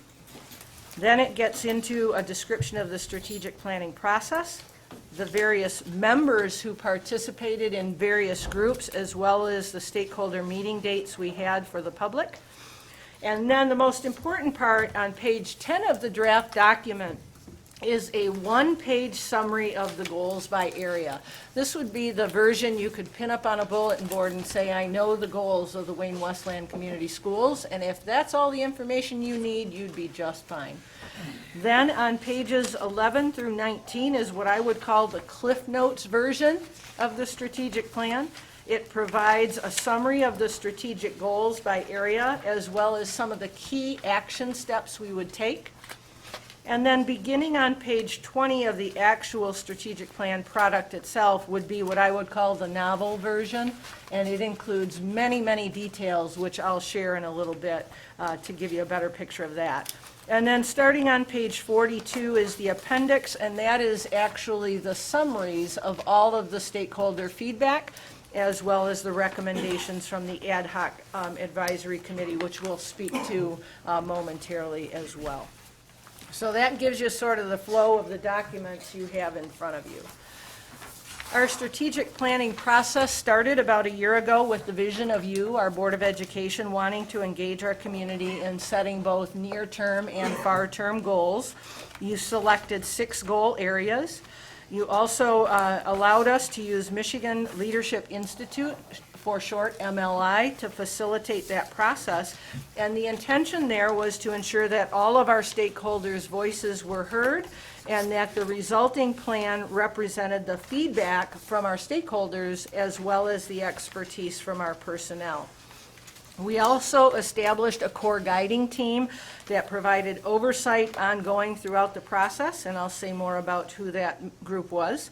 Then it gets into a description of the strategic planning process, the various members who participated in various groups, as well as the stakeholder meeting dates we had for the public. And then the most important part on page 10 of the draft document is a one-page summary of the goals by area. This would be the version you could pin up on a bulletin board and say, I know the goals of the Wayne Westland Community Schools, and if that's all the information you need, you'd be just fine. Then on pages 11 through 19 is what I would call the Cliff Notes version of the strategic plan. It provides a summary of the strategic goals by area, as well as some of the key action steps we would take. And then beginning on page 20 of the actual strategic plan product itself would be what I would call the novel version, and it includes many, many details, which I'll share in a little bit to give you a better picture of that. And then starting on page 42 is the appendix, and that is actually the summaries of all of the stakeholder feedback, as well as the recommendations from the ad hoc advisory committee, which we'll speak to momentarily as well. So that gives you sort of the flow of the documents you have in front of you. Our strategic planning process started about a year ago with the vision of you, our Board of Education, wanting to engage our community in setting both near-term and far-term goals. You selected 6 goal areas. You also allowed us to use Michigan Leadership Institute, for short MLI, to facilitate that process. And the intention there was to ensure that all of our stakeholders' voices were heard and that the resulting plan represented the feedback from our stakeholders as well as the expertise from our personnel. We also established a core guiding team that provided oversight ongoing throughout the process, and I'll say more about who that group was.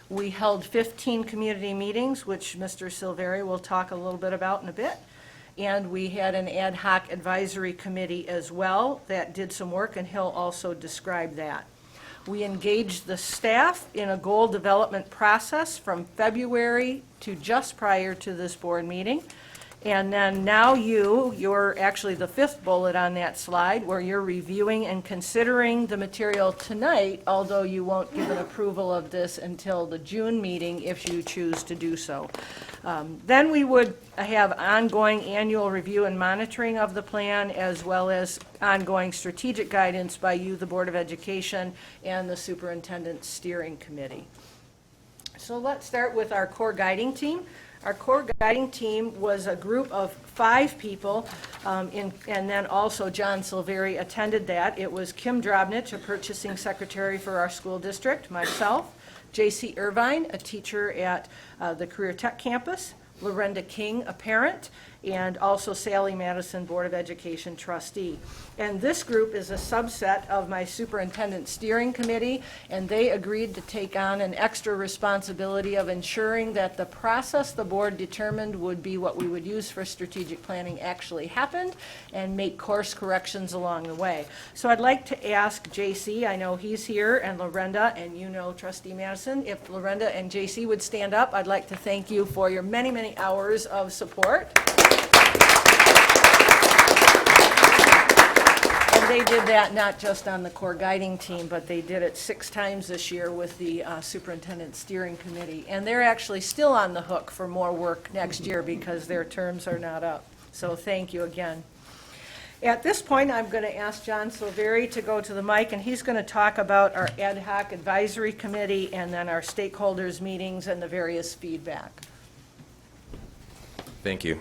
We held 15 community meetings, which Mr. Silveri will talk a little bit about in a bit. And we had an ad hoc advisory committee as well that did some work, and he'll also describe that. We engaged the staff in a goal development process from February to just prior to this board meeting. And then now you're actually the 5th bullet on that slide, where you're reviewing and considering the material tonight, although you won't give an approval of this until the June meeting if you choose to do so. Then we would have ongoing annual review and monitoring of the plan, as well as ongoing strategic guidance by you, the Board of Education, and the Superintendent Steering Committee. So let's start with our core guiding team. Our core guiding team was a group of 5 people, and then also John Silveri attended that. It was Kim Drobnich, a purchasing secretary for our school district, myself, J.C. Irvine, a teacher at the Career Tech campus, Lorenda King, a parent, and also Sally Madison, Board of Education trustee. And this group is a subset of my Superintendent Steering Committee, and they agreed to take on an extra responsibility of ensuring that the process the board determined would be what we would use for strategic planning actually happened, and make course corrections along the way. So I'd like to ask JC, I know he's here, and Lorenda, and you know Trustee Madison, if Lorenda and JC would stand up, I'd like to thank you for your many, many hours of support. they did that not just on the core guiding team, but they did it 6 times this year with the superintendent steering committee. And they're actually still on the hook for more work next year because their terms are not up. So thank you again. At this point, I'm going to ask John Silveri to go to the mic, and he's going to talk about our ad hoc advisory committee and then our stakeholders meetings and the various feedback. Thank you.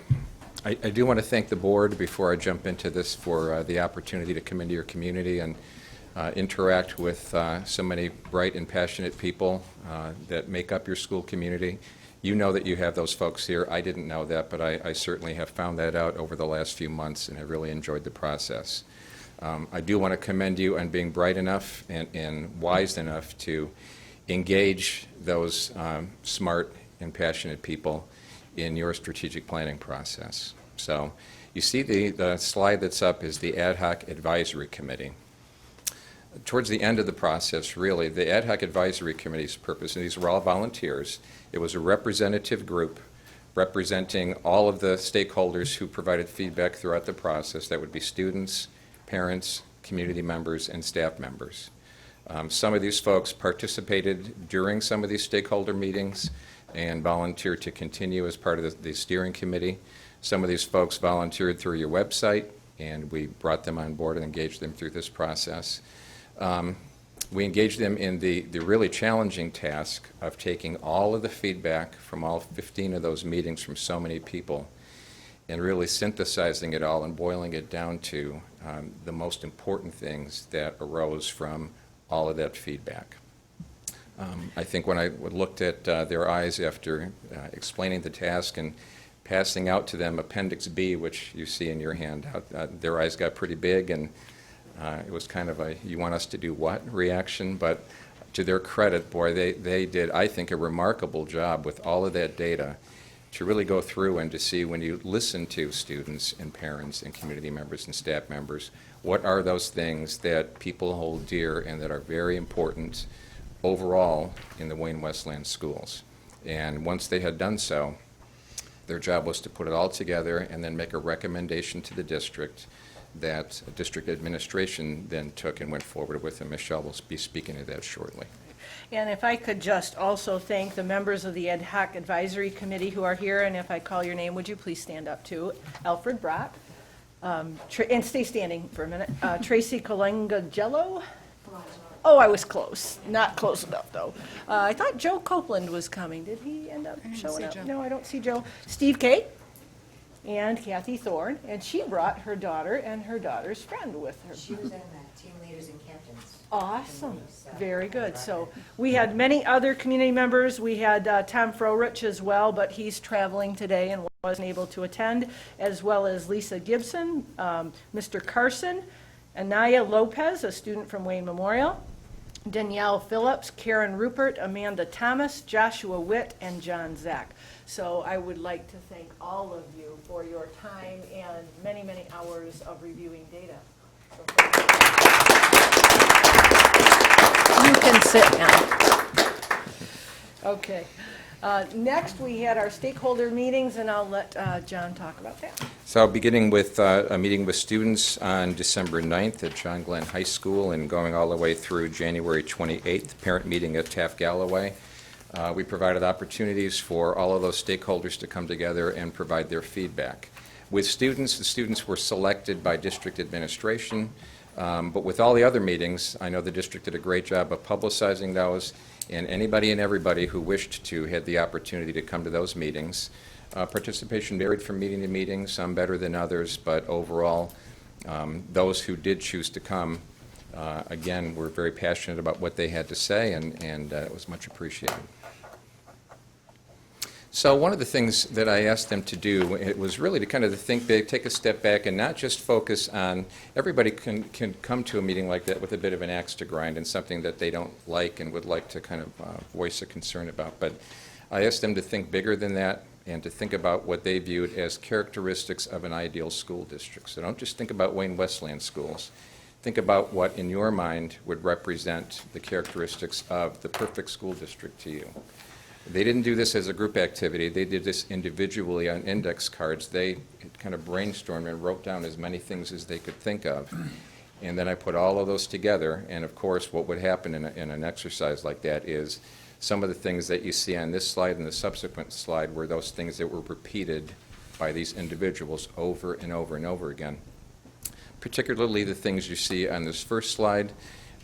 I do want to thank the board before I jump into this for the opportunity to come into your community and interact with so many bright and passionate people that make up your school community. You know that you have those folks here. I didn't know that, but I certainly have found that out over the last few months, and I really enjoyed the process. I do want to commend you on being bright enough and wise enough to engage those smart and passionate people in your strategic planning process. So you see the slide that's up is the Ad Hoc Advisory Committee. Towards the end of the process, really, the Ad Hoc Advisory Committee's purpose, and these were all volunteers, it was a representative group representing all of the stakeholders who provided feedback throughout the process. That would be students, parents, community members, and staff members. Some of these folks participated during some of these stakeholder meetings and volunteered to continue as part of the steering committee. Some of these folks volunteered through your website, and we brought them on board and engaged them through this process. We engaged them in the really challenging task of taking all of the feedback from all 15 of those meetings from so many people and really synthesizing it all and boiling it down to the most important things that arose from all of that feedback. I think when I looked at their eyes after explaining the task and passing out to them Appendix B, which you see in your handout, their eyes got pretty big, and it was kind of a, you want us to do what reaction? But to their credit, boy, they did, I think, a remarkable job with all of that data to really go through and to see, when you listen to students and parents and community members and staff members, what are those things that people hold dear and that are very important overall in the Wayne Westland schools. And once they had done so, their job was to put it all together and then make a recommendation to the district that district administration then took and went forward with, and Michelle will be speaking to that shortly. And if I could just also thank the members of the Ad Hoc Advisory Committee who are here, and if I call your name, would you please stand up too? Alfred Brock, and stay standing for a minute. Tracy Colangagello. Oh, I was close. Not close enough, though. I thought Joe Copeland was coming. Did he end up showing up? No, I don't see Joe. Steve Kate and Kathy Thorne, and she brought her daughter and her daughter's friend with her. She was in the Team Leaders and Captains. Awesome. Very good. So we had many other community members. We had Tom Frohrich as well, but he's traveling today and wasn't able to attend, as well as Lisa Gibson, Mr. Carson, Anaya Lopez, a student from Wayne Memorial, Danielle Phillips, Karen Rupert, Amanda Thomas, Joshua Witt, and John Zach. So I would like to thank all of you for your time and many, many hours of reviewing data. So you can sit now. Okay. Next, we had our stakeholder meetings, and I'll let John talk about that. So beginning with a meeting with students on December 9th at John Glenn High School and going all the way through January 28th, parent meeting at Taft Galloway. We provided opportunities for all of those stakeholders to come together and provide their feedback. With students, the students were selected by district administration, but with all the other meetings, I know the district did a great job of publicizing those, and anybody and everybody who wished to had the opportunity to come to those meetings. Participation varied from meeting to meeting, some better than others, but overall, those who did choose to come, again, were very passionate about what they had to say, and it was much appreciated. So one of the things that I asked them to do, it was really to kind of think big, take a step back, and not just focus on, everybody can come to a meeting like that with a bit of an axe to grind and something that they don't like and would like to kind of voice a concern about. But I asked them to think bigger than that and to think about what they viewed as characteristics of an ideal school district. So don't just think about Wayne Westland schools. Think about what in your mind would represent the characteristics of the perfect school district to you. They didn't do this as a group activity. They did this individually on index cards. They kind of brainstormed and wrote down as many things as they could think of. And then I put all of those together, and of course, what would happen in an exercise like that is some of the things that you see on this slide and the subsequent slide were those things that were repeated by these individuals over and over and over again. Particularly the things you see on this first slide.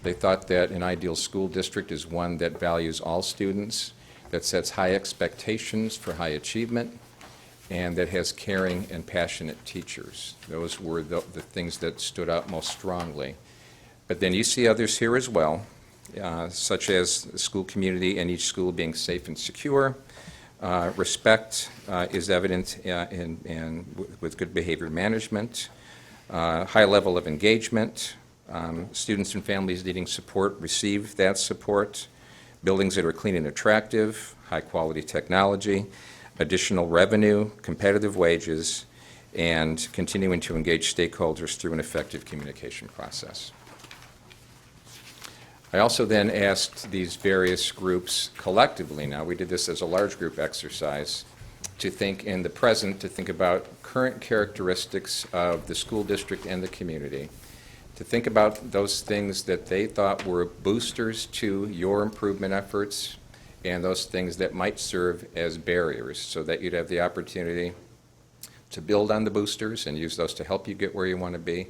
They thought that an ideal school district is one that values all students, that sets high expectations for high achievement, and that has caring and passionate teachers. Those were the things that stood out most strongly. But then you see others here as well, such as the school community and each school being safe and secure. Respect is evident with good behavior management. High level of engagement. Students and families needing support receive that support. Buildings that are clean and attractive. High quality technology. Additional revenue, competitive wages, and continuing to engage stakeholders through an effective communication process. I also then asked these various groups collectively, now we did this as a large group exercise, to think in the present, to think about current characteristics of the school district and the community, to think about those things that they thought were boosters to your improvement efforts, and those things that might serve as barriers so that you'd have the opportunity to build on the boosters and use those to help you get where you want to be,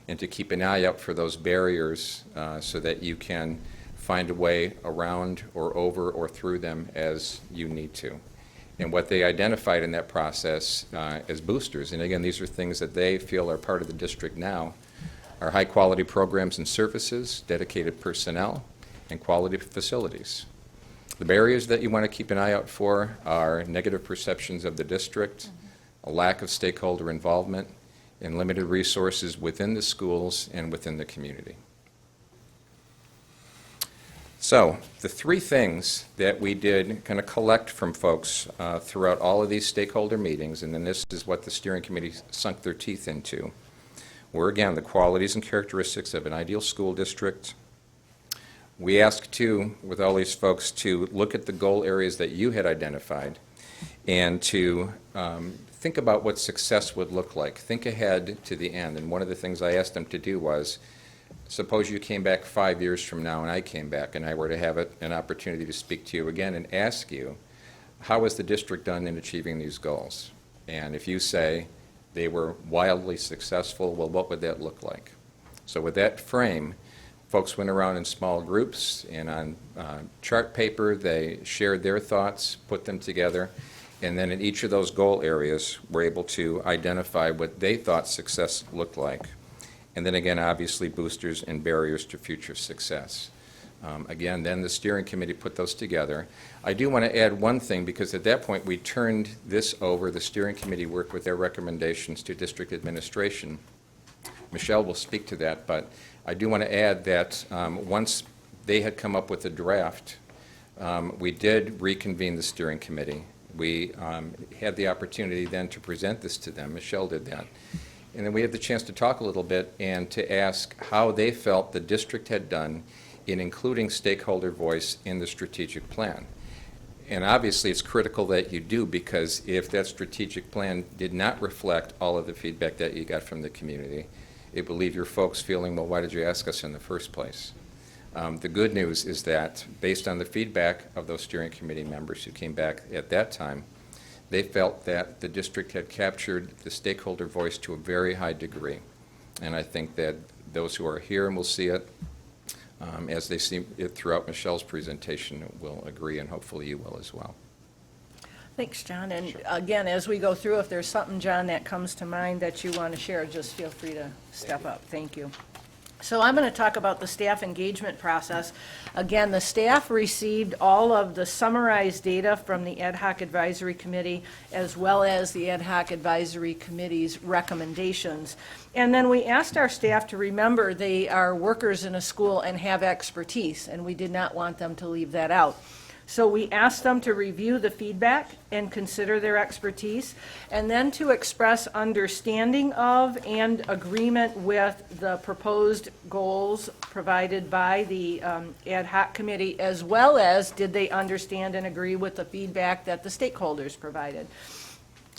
and to keep an eye out for those barriers so that you can find a way around or over or through them as you need to. And what they identified in that process as boosters, and again, these are things that they feel are part of the district now, are high quality programs and services, dedicated personnel, and quality facilities. The barriers that you want to keep an eye out for are negative perceptions of the district, a lack of stakeholder involvement, and limited resources within the schools and within the community. So, the three things that we did kind of collect from folks throughout all of these stakeholder meetings, and then this is what the steering committee sunk their teeth into, were again the qualities and characteristics of an ideal school district. We asked, too, with all these folks, to look at the goal areas that you had identified and to think about what success would look like. Think ahead to the end. And one of the things I asked them to do was, suppose you came back 5 years from now and I came back and I were to have an opportunity to speak to you again and ask you, how was the district done in achieving these goals? And if you say they were wildly successful, well, what would that look like? So with that frame, folks went around in small groups, and on chart paper, they shared their thoughts, put them together, and then in each of those goal areas, were able to identify what they thought success looked like. And then again, obviously, boosters and barriers to future success. Again, then the steering committee put those together. I do want to add one thing, because at that point, we turned this over. The steering committee worked with their recommendations to district administration. Michelle will speak to that, but I do want to add that once they had come up with a draft, we did reconvene the steering committee. We had the opportunity then to present this to them. Michelle did that. And then we had the chance to talk a little bit and to ask how they felt the district had done in including stakeholder voice in the strategic plan. And obviously it's critical that you do, because if that strategic plan did not reflect all of the feedback that you got from the community, it will leave your folks feeling, well, why did you ask us in the first place? The good news is that based on the feedback of those steering committee members who came back at that time, they felt that the district had captured the stakeholder voice to a very high degree. And I think that those who are here and will see it, as they see it throughout Michelle's presentation, will agree, and hopefully you will as well. Thanks, John. And again, as we go through, if there's something, John, that comes to mind that you want to share, just feel free to step up. Thank you. So I'm going to talk about the staff engagement process. Again, the staff received all of the summarized data from the Ad hoc Advisory Committee, as well as the Ad hoc Advisory Committee's recommendations. And then we asked our staff to remember they are workers in a school and have expertise, and we did not want them to leave that out. So we asked them to review the feedback and consider their expertise, and then to express understanding of and agreement with the proposed goals provided by the ad hoc committee, as well as did they understand and agree with the feedback that the stakeholders provided.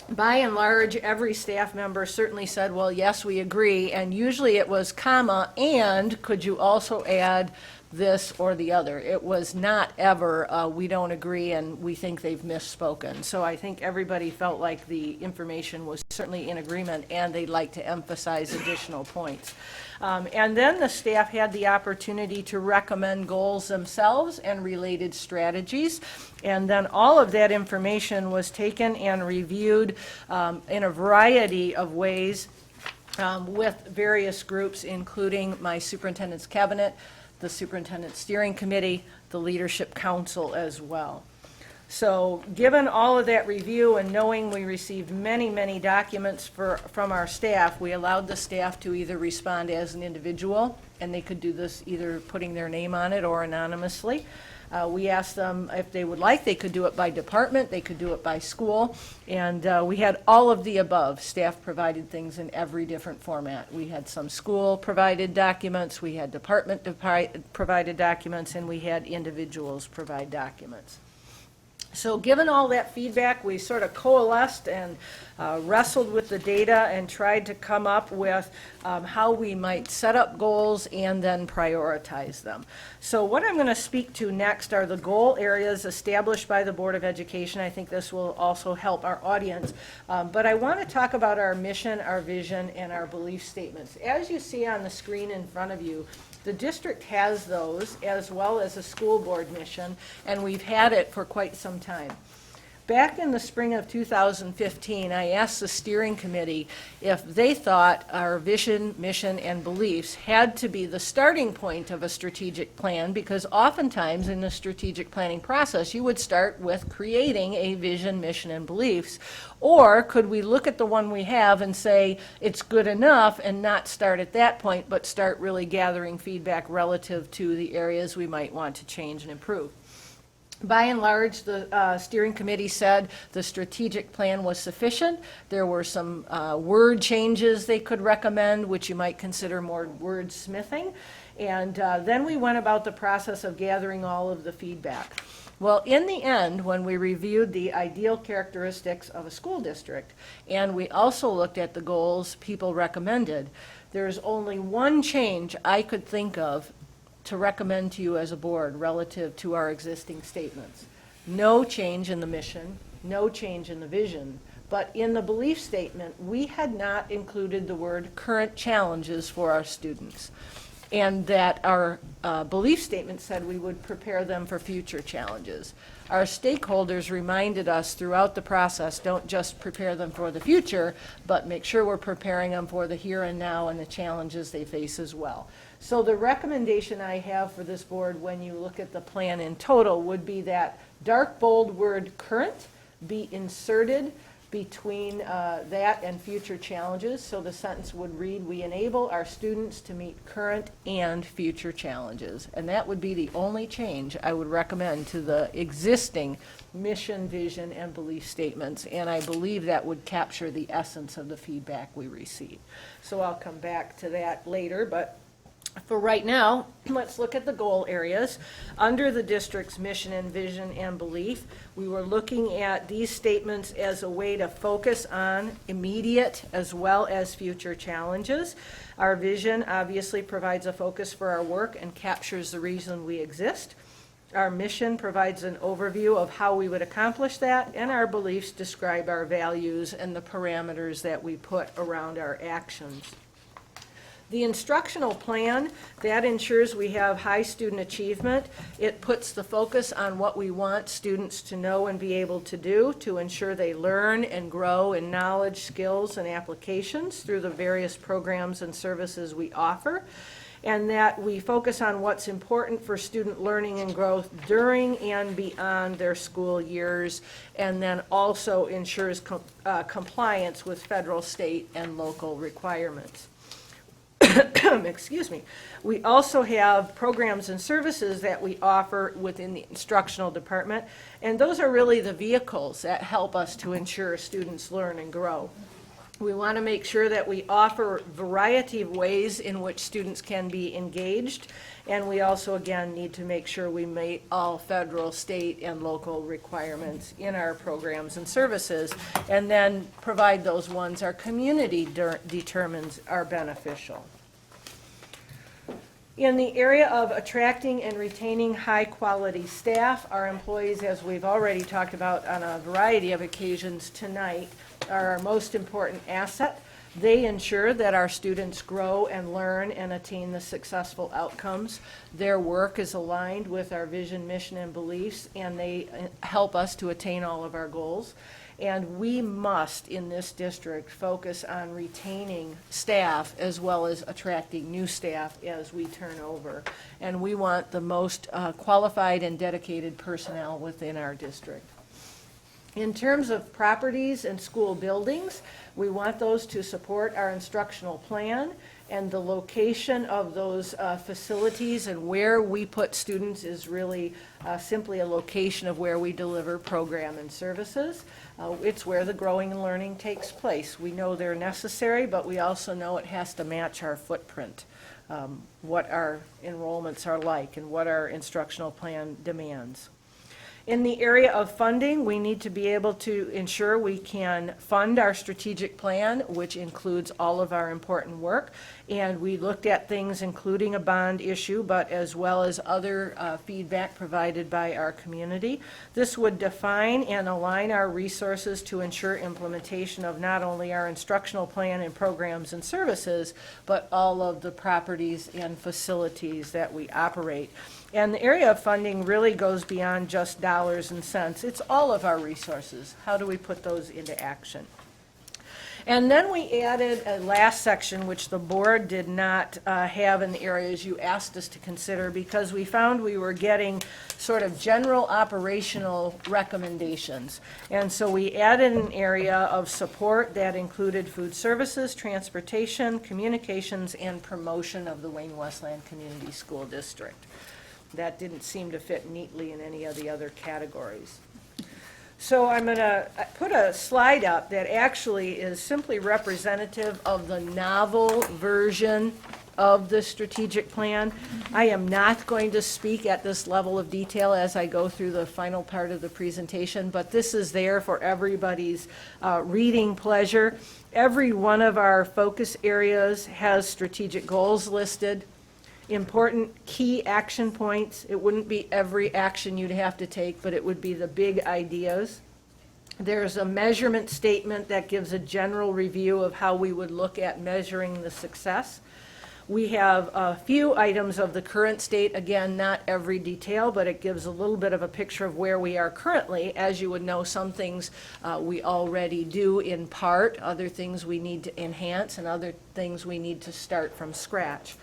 By and large, every staff member certainly said, well, yes, we agree, and usually it was comma, and could you also add this or the other? It was not ever, we don't agree and we think they've misspoken. So I think everybody felt like the information was certainly in agreement and they'd like to emphasize additional points. And then the staff had the opportunity to recommend goals themselves and related strategies. And then all of that information was taken and reviewed in a variety of ways with various groups, including my superintendent's cabinet, the superintendent steering committee, the leadership council as well. So given all of that review and knowing we received many, many documents from our staff, we allowed the staff to either respond as an individual, and they could do this either putting their name on it or anonymously. We asked them if they would like, they could do it by department, they could do it by school, and we had all of the above. Staff provided things in every different format. We had some school-provided documents, we had department-provided documents, and we had individuals provide documents. So given all that feedback, we sort of coalesced and wrestled with the data and tried to come up with how we might set up goals and then prioritize them. So what I'm going to speak to next are the goal areas established by the Board of Education. I think this will also help our audience. But I want to talk about our mission, our vision, and our belief statements. As you see on the screen in front of you, the district has those, as well as a school board mission, and we've had it for quite some time. Back in the spring of 2015, I asked the steering committee if they thought our vision, mission, and beliefs had to be the starting point of a strategic plan, because oftentimes in the strategic planning process, you would start with creating a vision, mission, and beliefs. Or could we look at the one we have and say it's good enough and not start at that point, but start really gathering feedback relative to the areas we might want to change and improve? By and large, the steering committee said the strategic plan was sufficient. There were some word changes they could recommend, which you might consider more wordsmithing. And then we went about the process of gathering all of the feedback. Well, in the end, when we reviewed the ideal characteristics of a school district, and we also looked at the goals people recommended, there's only one change I could think of to recommend to you as a board relative to our existing statements. No change in the mission, no change in the vision, but in the belief statement, we had not included the word current challenges for our students, and that our belief statement said we would prepare them for future challenges. Our stakeholders reminded us throughout the process, don't just prepare them for the future, but make sure we're preparing them for the here and now and the challenges they face as well. So the recommendation I have for this board when you look at the plan in total would be that dark bold word current be inserted between that and future challenges. So the sentence would read, we enable our students to meet current and future challenges. And that would be the only change I would recommend to the existing mission, vision, and belief statements. And I believe that would capture the essence of the feedback we received. So I'll come back to that later, but for right now, let's look at the goal areas. Under the district's mission and vision and belief, we were looking at these statements as a way to focus on immediate as well as future challenges. Our vision obviously provides a focus for our work and captures the reason we exist. Our mission provides an overview of how we would accomplish that, and our beliefs describe our values and the parameters that we put around our actions. The instructional plan, that ensures we have high student achievement. It puts the focus on what we want students to know and be able to do to ensure they learn and grow in knowledge, skills, and applications through the various programs and services we offer. And that we focus on what's important for student learning and growth during and beyond their school years, and then also ensures compliance with federal, state, and local requirements. Excuse me. We also have programs and services that we offer within the instructional department, and those are really the vehicles that help us to ensure students learn and grow. We want to make sure that we offer a variety of ways in which students can be engaged, and we also, again, need to make sure we meet all federal, state, and local requirements in our programs and services, and then provide those ones our community determines are beneficial. In the area of attracting and retaining high-quality staff, our employees, as we've already talked about on a variety of occasions tonight, are our most important asset. They ensure that our students grow and learn and attain the successful outcomes. Their work is aligned with our vision, mission, and beliefs, and they help us to attain all of our goals. And we must, in this district, focus on retaining staff as well as attracting new staff as we turn over. And we want the most qualified and dedicated personnel within our district. In terms of properties and school buildings, we want those to support our instructional plan, and the location of those facilities and where we put students is really simply a location of where we deliver program and services. It's where the growing and learning takes place. We know they're necessary, but we also know it has to match our footprint, what our enrollments are like and what our instructional plan demands. In the area of funding, we need to be able to ensure we can fund our strategic plan, which includes all of our important work. And we looked at things including a bond issue, but as well as other feedback provided by our community. This would define and align our resources to ensure implementation of not only our instructional plan and programs and services, but all of the properties and facilities that we operate. And the area of funding really goes beyond just dollars and cents. It's all of our resources. How do we put those into action? And then we added a last section, which the board did not have in the areas you asked us to consider, because we found we were getting sort of general operational recommendations. And so we added an area of support that included food services, transportation, communications, and promotion of the Wayne Westland Community School District. That didn't seem to fit neatly in any of the other categories. So I'm going to put a slide up that actually is simply representative of the novel version of the strategic plan. I am not going to speak at this level of detail as I go through the final part of the presentation, but this is there for everybody's reading pleasure. Every one of our focus areas has strategic goals listed. Important key action points. It wouldn't be every action you'd have to take, but it would be the big ideas. There's a measurement statement that gives a general review of how we would look at measuring the success. We have a few items of the current state. Again, not every detail, but it gives a little bit of a picture of where we are currently. As you would know, some things we already do in part, other things we need to enhance, and other things we need to start from scratch.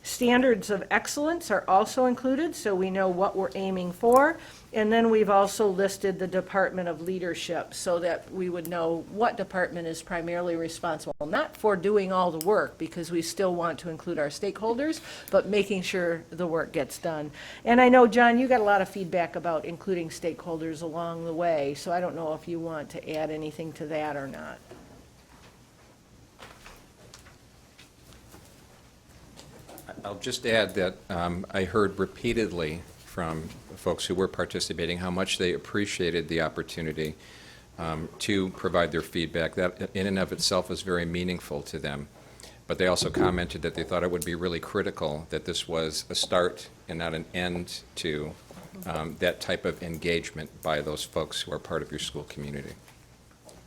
Standards of excellence are also included, so we know what we're aiming for. And then we've also listed the Department of Leadership so that we would know what department is primarily responsible, not for doing all the work, because we still want to include our stakeholders, but making sure the work gets done. And I know, John, you got a lot of feedback about including stakeholders along the way, so I don't know if you want to add anything to that or not. I'll just add that I heard repeatedly from folks who were participating how much they appreciated the opportunity to provide their feedback. That in and of itself was very meaningful to them. But they also commented that they thought it would be really critical that this was a start and not an end to that type of engagement by those folks who are part of your school community.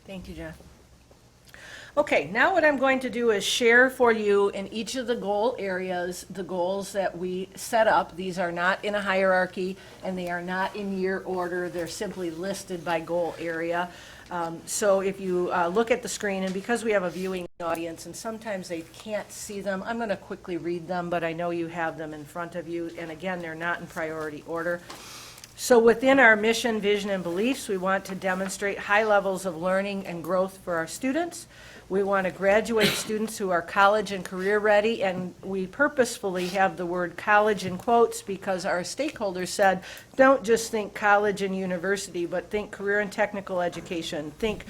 Thank you, John. Okay, now what I'm going to do is share for you in each of the goal areas the goals that we set up. These are not in a hierarchy and they are not in year order. They're simply listed by goal area. So if you look at the screen, and because we have a viewing audience and sometimes they can't see them, I'm going to quickly read them, but I know you have them in front of you. And again, they're not in priority order. So within our mission, vision, and beliefs, we want to demonstrate high levels of learning and growth for our students. We want to graduate students who are college and career ready, and we purposefully have the word college in quotes because our stakeholders said, don't just think college and university, but think career and technical education, think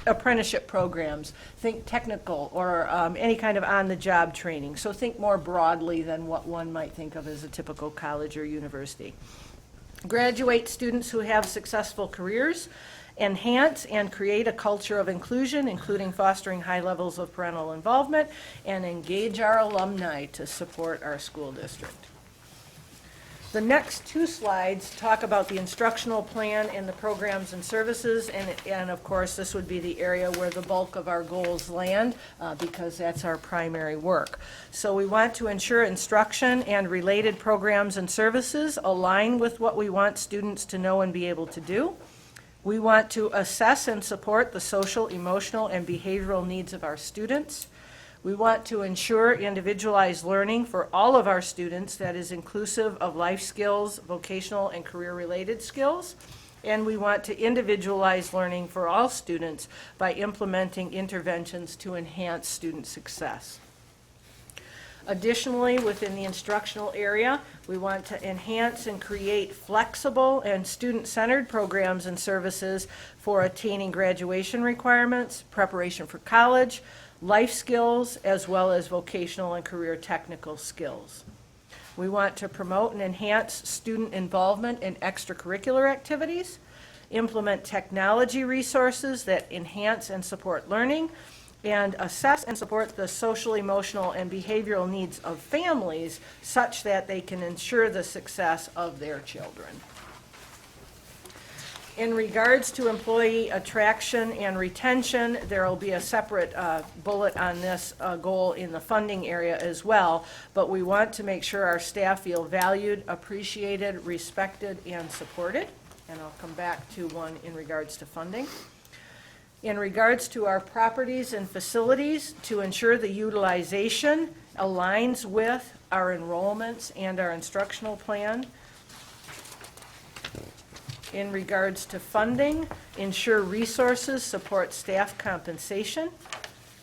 apprenticeship programs, think technical or any kind of on-the-job training. So think more broadly than what one might think of as a typical college or university. Graduate students who have successful careers, enhance and create a culture of inclusion, including fostering high levels of parental involvement, and engage our alumni to support our school district. The next two slides talk about the instructional plan and the programs and services, and of course this would be the area where the bulk of our goals land because that's our primary work. So we want to ensure instruction and related programs and services align with what we want students to know and be able to do. We want to assess and support the social, emotional, and behavioral needs of our students. We want to ensure individualized learning for all of our students that is inclusive of life skills, vocational and career-related skills. And we want to individualize learning for all students by implementing interventions to enhance student success. Additionally, within the instructional area, we want to enhance and create flexible and student-centered programs and services for attaining graduation requirements, preparation for college, life skills, as well as vocational and career technical skills. We want to promote and enhance student involvement in extracurricular activities, implement technology resources that enhance and support learning, and assess and support the social, emotional, and behavioral needs of families such that they can ensure the success of their children. In regards to employee attraction and retention, there will be a separate bullet on this goal in the funding area as well, but we want to make sure our staff feel valued, appreciated, respected, and supported. And I'll come back to one in regards to funding. In regards to our properties and facilities, to ensure the utilization aligns with our enrollments and our instructional plan. In regards to funding, ensure resources support staff compensation,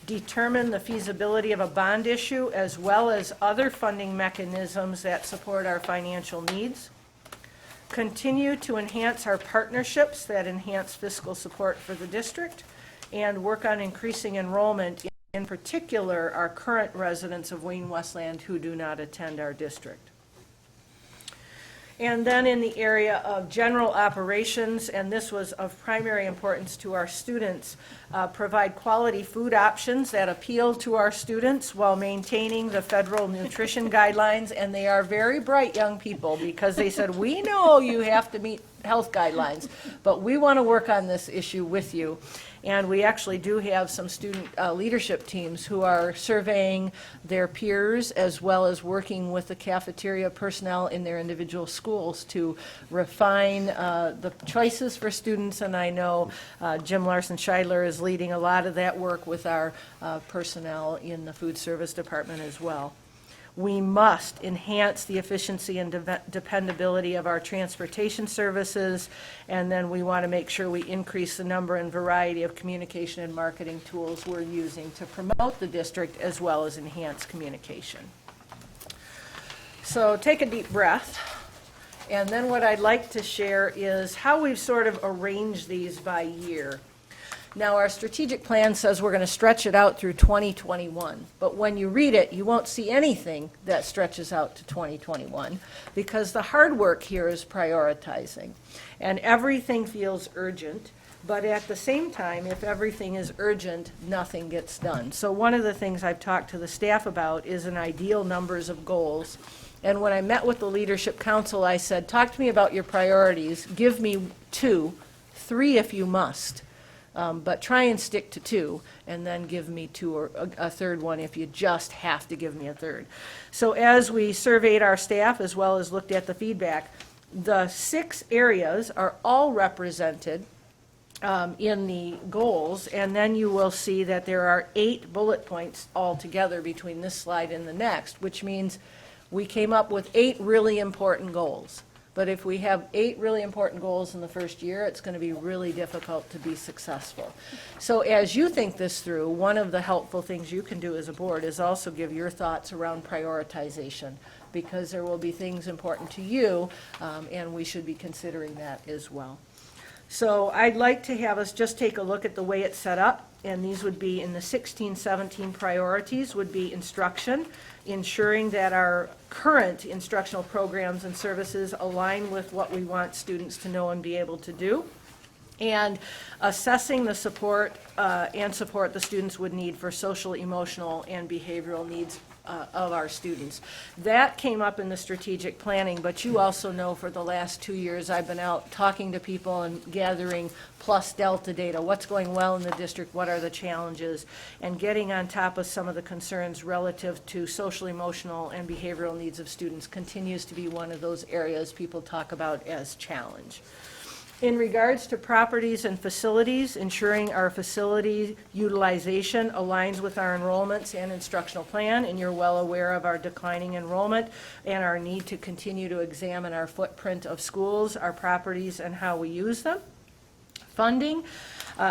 determine the feasibility of a bond issue as well as other funding mechanisms that support our financial needs, continue to enhance our partnerships that enhance fiscal support for the district, and work on increasing enrollment, in particular our current residents of Wayne Westland who do not attend our district. And then in the area of general operations, and this was of primary importance to our students, provide quality food options that appeal to our students while maintaining the federal nutrition guidelines. And they are very bright young people because they said, we know you have to meet health guidelines, but we want to work on this issue with you. And we actually do have some student leadership teams who are surveying their peers as well as working with the cafeteria personnel in their individual schools to refine the choices for students. And I know Jim Larson-Scheidler is leading a lot of that work with our personnel in the food service department as well. We must enhance the efficiency and dependability of our transportation services, and then we want to make sure we increase the number and variety of communication and marketing tools we're using to promote the district as well as enhance communication. So take a deep breath, and then what I'd like to share is how we've sort of arranged these by year. Now, our strategic plan says we're going to stretch it out through 2021, but when you read it, you won't see anything that stretches out to 2021 because the hard work here is prioritizing, and everything feels urgent, but at the same time, if everything is urgent, nothing gets done. So one of the things I've talked to the staff about is an ideal numbers of goals, and when I met with the Leadership Council, I said, talk to me about your priorities, give me 2, 3 if you must. But try and stick to 2, and then give me 2 or a third one if you just have to give me a third. So as we surveyed our staff as well as looked at the feedback, the 6 areas are all represented in the goals, and then you will see that there are 8 bullet points altogether between this slide and the next, which means we came up with 8 really important goals. But if we have 8 really important goals in the first year, it's going to be really difficult to be successful. So as you think this through, one of the helpful things you can do as a board is also give your thoughts around prioritization, because there will be things important to you, and we should be considering that as well. So I'd like to have us just take a look at the way it's set up, and these would be in the 16-17 priorities would be instruction, ensuring that our current instructional programs and services align with what we want students to know and be able to do, and assessing the support the students would need for social, emotional, and behavioral needs of our students. That came up in the strategic planning, but you also know for the last 2 years I've been out talking to people and gathering plus delta data, what's going well in the district, what are the challenges, and getting on top of some of the concerns relative to social, emotional, and behavioral needs of students continues to be one of those areas people talk about as challenge. In regards to properties and facilities, ensuring our facility utilization aligns with our enrollments and instructional plan, and you're well aware of our declining enrollment and our need to continue to examine our footprint of schools, our properties, and how we use them. Funding,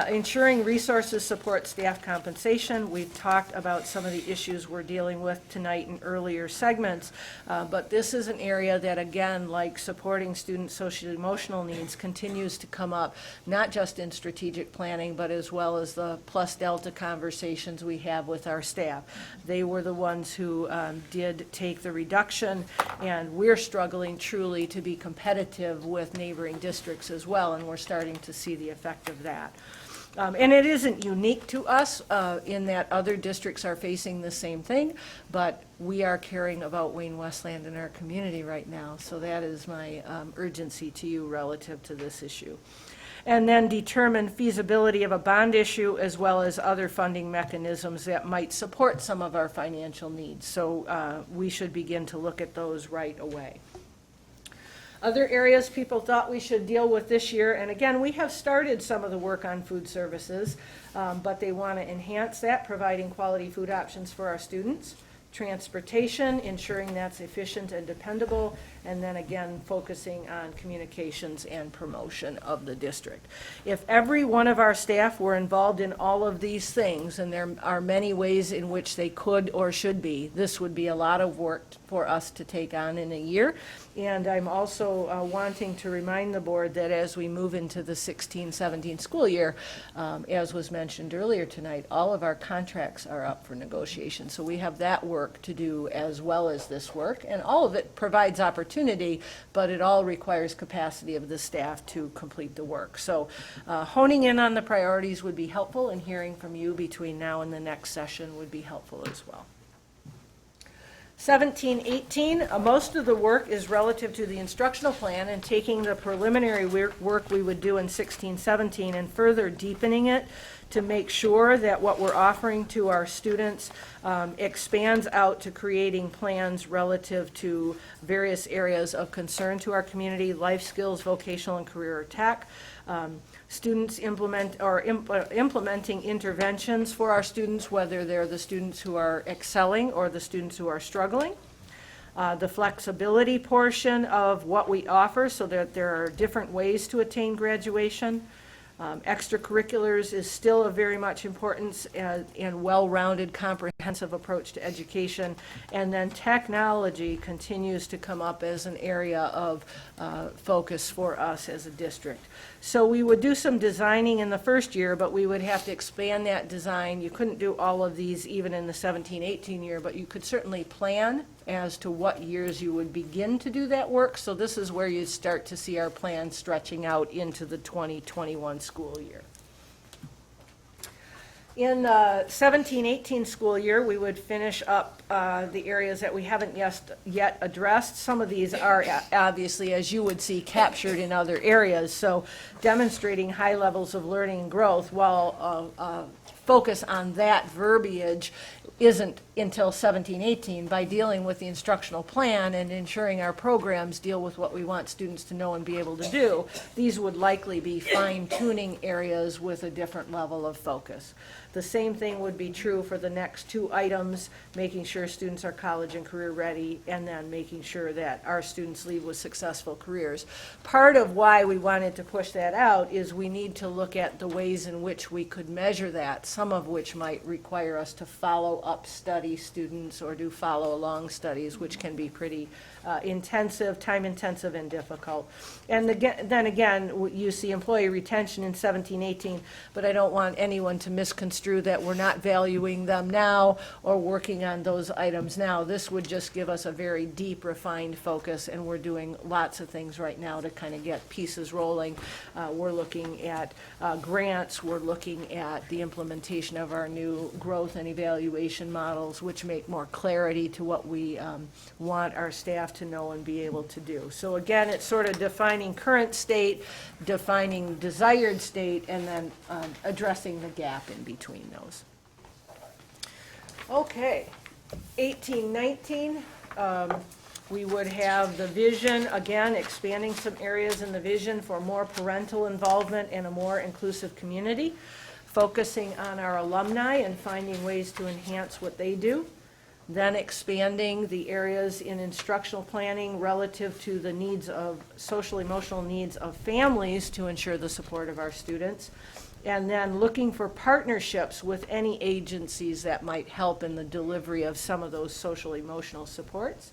ensuring resources support staff compensation. We've talked about some of the issues we're dealing with tonight in earlier segments, but this is an area that, again, like supporting student social emotional needs, continues to come up, not just in strategic planning, but as well as the plus delta conversations we have with our staff. They were the ones who did take the reduction, and we're struggling truly to be competitive with neighboring districts as well, and we're starting to see the effect of that. And it isn't unique to us in that other districts are facing the same thing, but we are caring about Wayne Westland in our community right now, so that is my urgency to you relative to this issue. And then determine feasibility of a bond issue as well as other funding mechanisms that might support some of our financial needs. So we should begin to look at those right away. Other areas people thought we should deal with this year, and again, we have started some of the work on food services, but they want to enhance that, providing quality food options for our students. Transportation, ensuring that's efficient and dependable, and then again, focusing on communications and promotion of the district. If every one of our staff were involved in all of these things, and there are many ways in which they could or should be, this would be a lot of work for us to take on in a year. And I'm also wanting to remind the board that as we move into the 16-17 school year, as was mentioned earlier tonight, all of our contracts are up for negotiation. So we have that work to do as well as this work, and all of it provides opportunity, but it all requires capacity of the staff to complete the work. So honing in on the priorities would be helpful, and hearing from you between now and the next session would be helpful as well. 17-18, most of the work is relative to the instructional plan and taking the preliminary work we would do in 16-17 and further deepening it to make sure that what we're offering to our students expands out to creating plans relative to various areas of concern to our community: life skills, vocational and career tech. Students implementing interventions for our students, whether they're the students who are excelling or the students who are struggling. The flexibility portion of what we offer, so that there are different ways to attain graduation. Extracurriculars is still a very much important and well-rounded, comprehensive approach to education. And then technology continues to come up as an area of focus for us as a district. So we would do some designing in the first year, but we would have to expand that design. You couldn't do all of these even in the 17-18 year, but you could certainly plan as to what years you would begin to do that work. So this is where you start to see our plan stretching out into the 2021 school year. In the 17-18 school year, we would finish up the areas that we haven't yet addressed. Some of these are obviously, as you would see, captured in other areas. So demonstrating high levels of learning and growth while focus on that verbiage isn't until 17-18 by dealing with the instructional plan and ensuring our programs deal with what we want students to know and be able to do. These would likely be fine-tuning areas with a different level of focus. The same thing would be true for the next two items, making sure students are college and career ready, and then making sure that our students leave with successful careers. Part of why we wanted to push that out is we need to look at the ways in which we could measure that, some of which might require us to follow up study students or do follow along studies, which can be pretty intensive, time intensive, and difficult. And then again, you see employee retention in 17-18, but I don't want anyone to misconstrue that we're not valuing them now or working on those items now. This would just give us a very deep, refined focus, and we're doing lots of things right now to kind of get pieces rolling. We're looking at grants, we're looking at the implementation of our new growth and evaluation models, which make more clarity to what we want our staff to know and be able to do. So again, it's sort of defining current state, defining desired state, and then addressing the gap in between those. Okay, 18-19, we would have the vision, again, expanding some areas in the vision for more parental involvement and a more inclusive community, focusing on our alumni and finding ways to enhance what they do. Then expanding the areas in instructional planning relative to the needs of social emotional needs of families to ensure the support of our students. And then looking for partnerships with any agencies that might help in the delivery of some of those social emotional supports.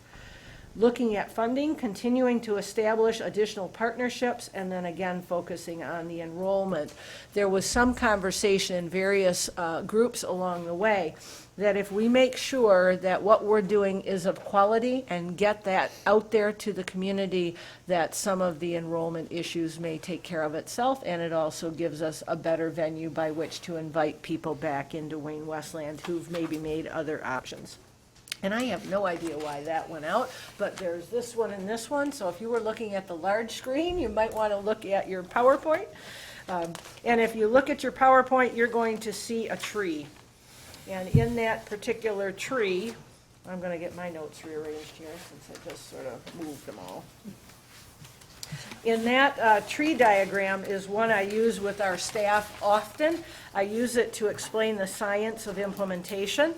Looking at funding, continuing to establish additional partnerships, and then again focusing on the enrollment. There was some conversation in various groups along the way that if we make sure that what we're doing is of quality and get that out there to the community, that some of the enrollment issues may take care of itself, and it also gives us a better venue by which to invite people back into Wayne Westland who've maybe made other options. And I have no idea why that went out, but there's this one and this one, so if you were looking at the large screen, you might want to look at your PowerPoint. And if you look at your PowerPoint, you're going to see a tree. And in that particular tree, I'm going to get my notes rearranged here since I just sort of moved them all. In that tree diagram is one I use with our staff often. I use it to explain the science of implementation.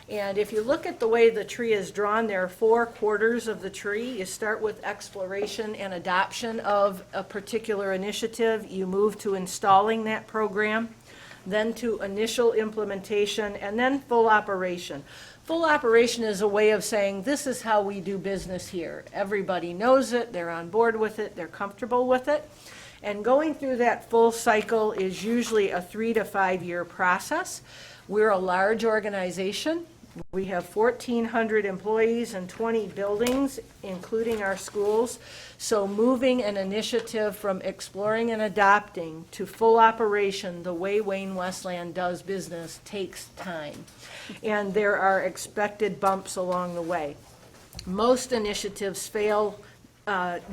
And if you look at the way the tree is drawn, there are 4 quarters of the tree. You start with exploration and adoption of a particular initiative. You move to installing that program, then to initial implementation, and then full operation. Full operation is a way of saying, this is how we do business here. Everybody knows it, they're on board with it, they're comfortable with it. And going through that full cycle is usually a 3 to 5 year process. We're a large organization. We have 1,400 employees and 20 buildings, including our schools. So moving an initiative from exploring and adopting to full operation, the way Wayne Westland does business, takes time. And there are expected bumps along the way. Most initiatives fail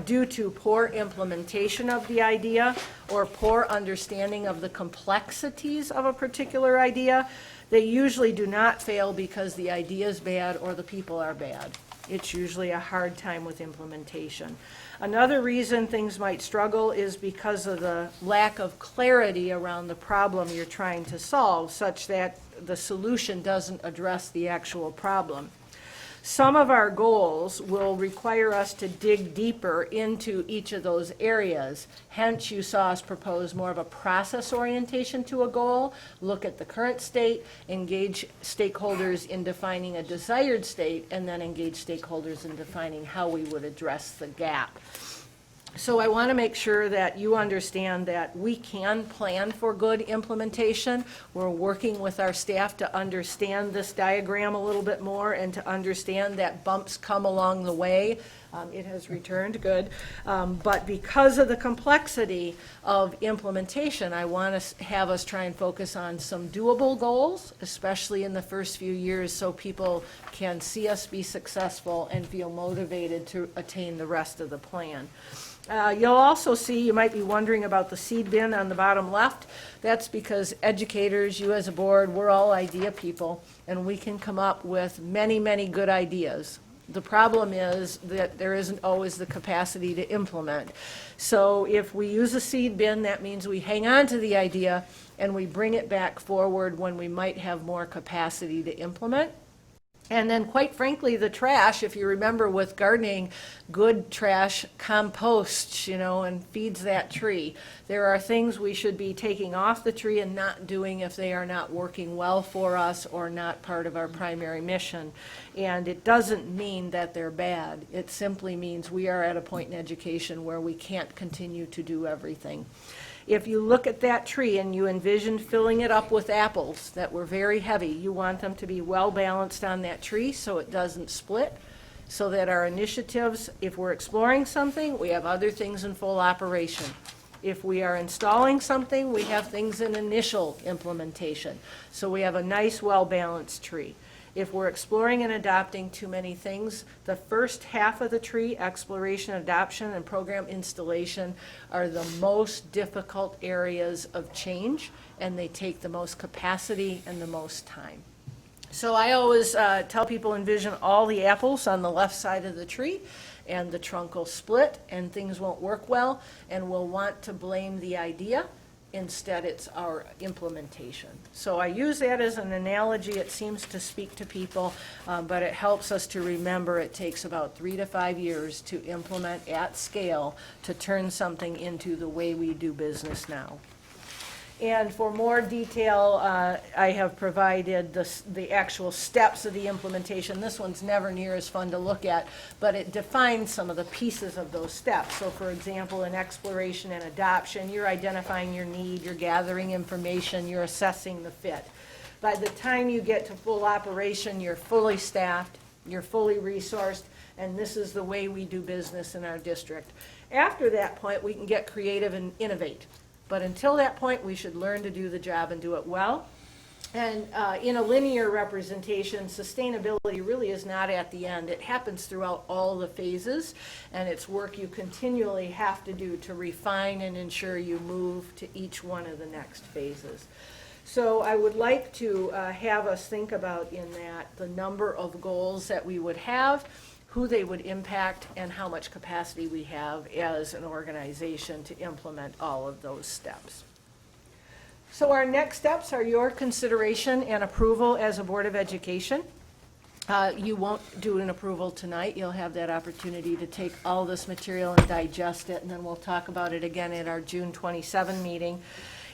due to poor implementation of the idea or poor understanding of the complexities of a particular idea. They usually do not fail because the idea is bad or the people are bad. It's usually a hard time with implementation. Another reason things might struggle is because of the lack of clarity around the problem you're trying to solve, such that the solution doesn't address the actual problem. Some of our goals will require us to dig deeper into each of those areas. Hence, you saw us propose more of a process orientation to a goal, look at the current state, engage stakeholders in defining a desired state, and then engage stakeholders in defining how we would address the gap. So I want to make sure that you understand that we can plan for good implementation. We're working with our staff to understand this diagram a little bit more and to understand that bumps come along the way. It has returned good. But because of the complexity of implementation, I want to have us try and focus on some doable goals, especially in the first few years, so people can see us be successful and feel motivated to attain the rest of the plan. You'll also see, you might be wondering about the seed bin on the bottom left. That's because educators, you as a board, we're all idea people, and we can come up with many, many good ideas. The problem is that there isn't always the capacity to implement. So if we use a seed bin, that means we hang on to the idea and we bring it back forward when we might have more capacity to implement. And then, quite frankly, the trash, if you remember with gardening, good trash composts, and feeds that tree. There are things we should be taking off the tree and not doing if they are not working well for us or not part of our primary mission. And it doesn't mean that they're bad. It simply means we are at a point in education where we can't continue to do everything. If you look at that tree and you envision filling it up with apples that were very heavy, you want them to be well balanced on that tree so it doesn't split, so that our initiatives, if we're exploring something, we have other things in full operation. If we are installing something, we have things in initial implementation. So we have a nice, well-balanced tree. If we're exploring and adopting too many things, the first half of the tree, exploration, adoption, and program installation, are the most difficult areas of change, and they take the most capacity and the most time. So I always tell people envision all the apples on the left side of the tree, and the trunk will split, and things won't work well, and we'll want to blame the idea. Instead, it's our implementation. So I use that as an analogy. It seems to speak to people, but it helps us to remember it takes about 3 to 5 years to implement at scale to turn something into the way we do business now. And for more detail, I have provided the actual steps of the implementation. This one's never near as fun to look at, but it defines some of the pieces of those steps. So for example, in exploration and adoption, you're identifying your need, you're gathering information, you're assessing the fit. By the time you get to full operation, you're fully staffed, you're fully resourced, and this is the way we do business in our district. After that point, we can get creative and innovate. But until that point, we should learn to do the job and do it well. And in a linear representation, sustainability really is not at the end. It happens throughout all the phases, and it's work you continually have to do to refine and ensure you move to each one of the next phases. So I would like to have us think about in that the number of goals that we would have, who they would impact, and how much capacity we have as an organization to implement all of those steps. So our next steps are your consideration and approval as a Board of Education. You won't do an approval tonight. You'll have that opportunity to take all this material and digest it, and then we'll talk about it again at our June 27 meeting.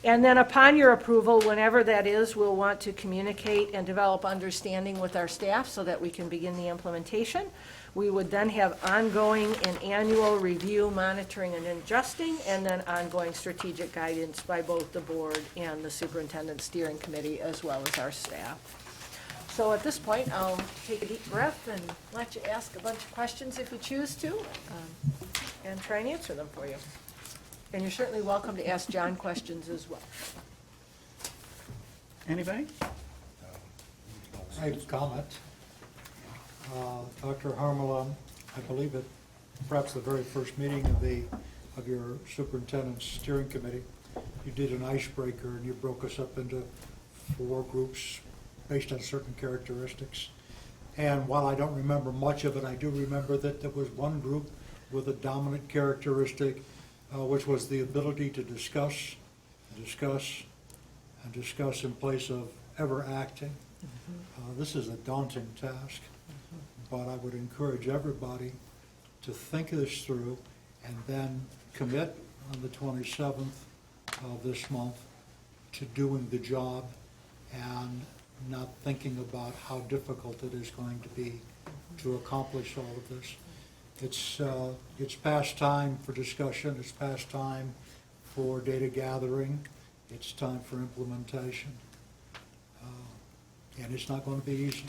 And then upon your approval, whenever that is, we'll want to communicate and develop understanding with our staff so that we can begin the implementation. We would then have ongoing and annual review, monitoring, and adjusting, and then ongoing strategic guidance by both the board and the superintendent steering committee, as well as our staff. So at this point, I'll take a deep breath and let you ask a bunch of questions if you choose to, and try and answer them for you. And you're certainly welcome to ask John questions as well. Anybody? I have a comment. Dr. Harmala, I believe at perhaps the very first meeting of your superintendent's steering committee, you did an icebreaker and you broke us up into 4 groups based on certain characteristics. And while I don't remember much of it, I do remember that there was one group with a dominant characteristic, which was the ability to discuss in place of ever acting. This is a daunting task, but I would encourage everybody to think this through and then commit on the 27th of this month to doing the job and not thinking about how difficult it is going to be to accomplish all of this. It's past time for discussion, it's past time for data gathering, it's time for implementation. And it's not going to be easy.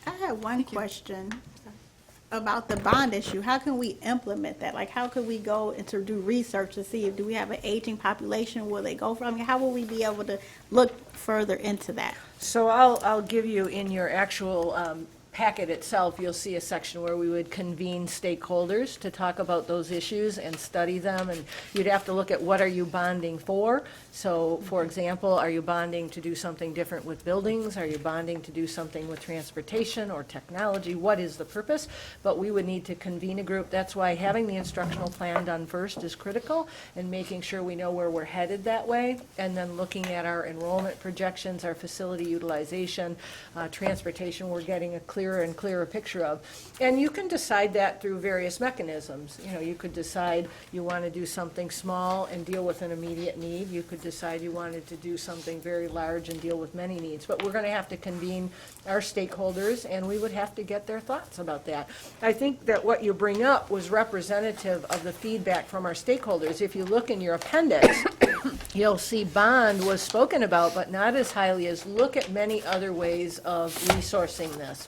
I have one question. about the bond issue, how can we implement that? Like, how could we go and to do research to see, do we have an aging population? Will they go from, how will we be able to look further into that? So I'll give you, in your actual packet itself, you'll see a section where we would convene stakeholders to talk about those issues and study them, and you'd have to look at what are you bonding for. So, for example, are you bonding to do something different with buildings? Are you bonding to do something with transportation or technology? What is the purpose? But we would need to convene a group. That's why having the instructional plan done first is critical, and making sure we know where we're headed that way, and then looking at our enrollment projections, our facility utilization, transportation, we're getting a clearer and clearer picture of. And you can decide that through various mechanisms. You know, you could decide you want to do something small and deal with an immediate need. You could decide you wanted to do something very large and deal with many needs. But we're going to have to convene our stakeholders, and we would have to get their thoughts about that. I think that what you bring up was representative of the feedback from our stakeholders. If you look in your appendix, you'll see bond was spoken about, but not as highly as look at many other ways of resourcing this.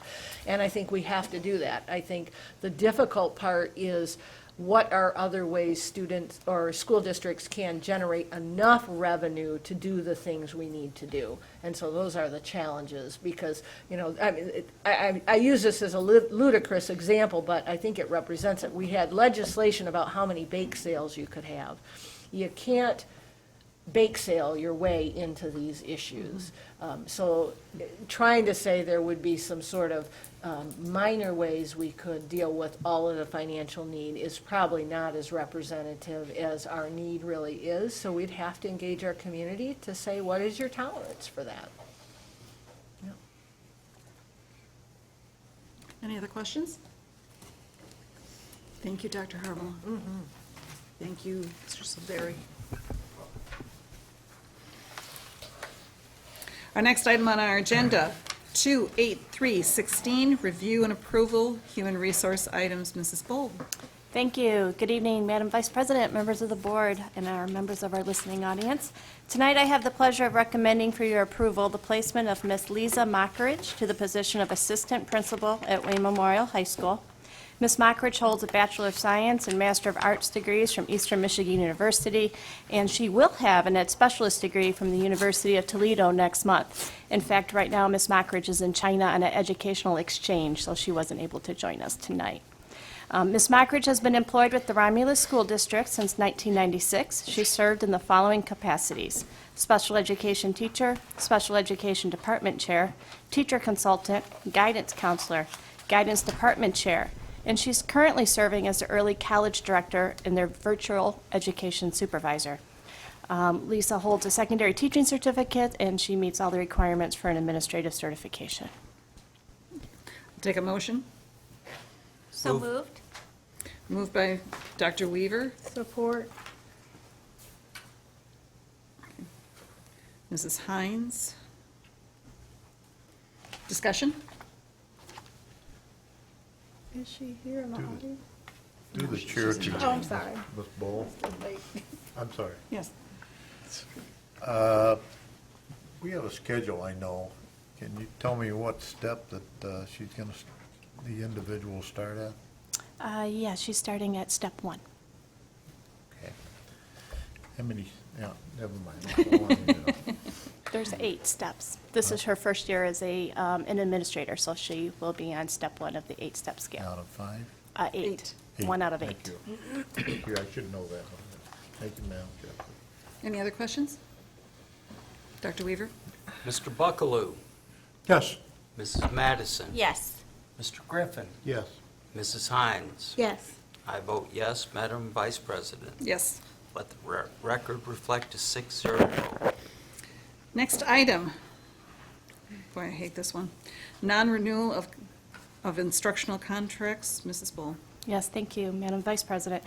And I think we have to do that. I think the difficult part is what are other ways students or school districts can generate enough revenue to do the things we need to do. And so those are the challenges, because, you know, I mean, I use this as a ludicrous example, but I think it represents it. We had legislation about how many bake sales you could have. You can't bake sale your way into these issues. So trying to say there would be some sort of minor ways we could deal with all of the financial need is probably not as representative as our need really is. So we'd have to engage our community to say, what is your tolerance for that? Yeah. Any other questions? Thank you, Dr. Harbaugh. Thank you, Mr. Silveri. Our next item on our agenda, 28316, review and approval human resource items. Mrs. Bold. Thank you. Good evening, Madam Vice President, members of the board, and our members of our listening audience. Tonight I have the pleasure of recommending for your approval the placement of Ms. Lisa Mockridge to the position of Assistant Principal at Wayne Memorial High School. Ms. Mockridge holds a Bachelor of Science and Master of Arts degrees from Eastern Michigan University, and she will have an Ed Specialist degree from the University of Toledo next month. In fact, right now, Ms. Mockridge is in China on an educational exchange, so she wasn't able to join us tonight. Ms. Mockridge has been employed with the Romulus School District since 1996. She served in the following capacities: Special Education Teacher, Special Education Department Chair, Teacher Consultant, Guidance Counselor, Guidance Department Chair, and she's currently serving as the Early College Director and their Virtual Education Supervisor. Lisa holds a secondary teaching certificate, and she meets all the requirements for an administrative certification. Take a motion. So moved. Moved by Dr. Weaver. Support. Mrs. Hines. Discussion? Is she here in the audience? Do the Cherokee. Oh, I'm sorry. Ms. Bowl. I'm sorry. Yes. We have a schedule, I know. Can you tell me what step that she's going to, the individual start at? Yeah, she's starting at step 1. Okay. How many, yeah, never mind. I don't want to know. There's 8 steps. This is her first year as an administrator, so she will be on step 1 of the 8-step scale. Out of 5? 8. Eight. 1 out of 8. Thank you. Thank you. I should know that. Thank you, Madam Chair. Any other questions? Dr. Weaver? Mr. Buckaloo? Yes. Mrs. Madison? Yes. Mr. Griffin? Yes. Mrs. Hines? Yes. I vote yes, Madam Vice President. Yes. Let the record reflect a 6-0 vote. Next item. Boy, I hate this one. Non-renewal of instructional contracts. Mrs. Bull. Yes, thank you, Madam Vice President.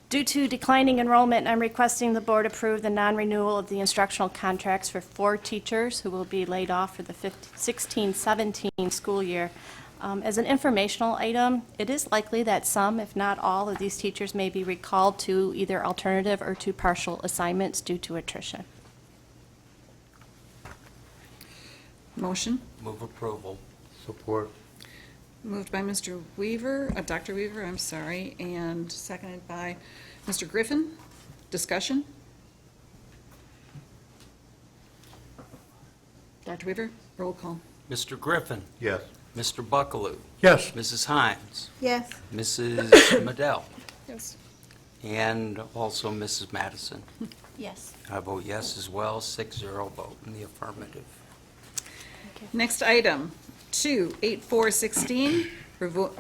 Due to declining enrollment, I'm requesting the board approve the non-renewal of the instructional contracts for 4 teachers who will be laid off for the 16-17 school year. As an informational item, it is likely that some, if not all, of these teachers may be recalled to either alternative or to partial assignments due to attrition. Motion. Move approval. Support. Moved by Mr. Weaver, Dr. Weaver, I'm sorry, and seconded by Mr. Griffin. Discussion? Dr. Weaver, roll call. Mr. Griffin. Yes. Mr. Buckaloo. Yes. Mrs. Hines. Yes. Mrs. Madell. Yes. And also Mrs. Madison. Yes. I vote yes as well, 6-0 vote in the affirmative. Next item, 28416,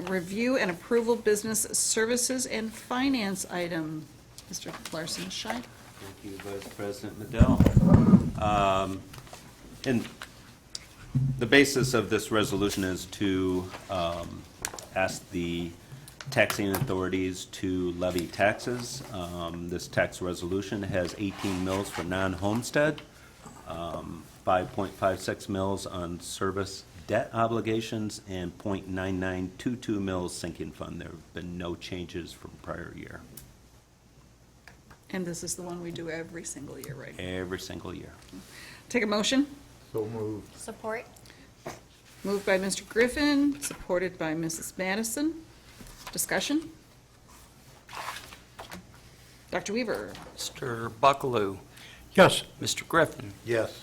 review and approval business services and finance item. Mr. Larson Scheid. Thank you, Vice President Madell. And the basis of this resolution is to ask the taxing authorities to levy taxes. This tax resolution has 18 mills for non-homestead, 5.56 mills on service debt obligations, and .9922 mills sinking fund. There have been no changes from prior year. And this is the one we do every single year, right? Every single year. Take a motion. So moved. Support? Moved by Mr. Griffin, supported by Mrs. Madison. Discussion? Dr. Weaver. Mr. Buckaloo. Yes. Mr. Griffin. Yes.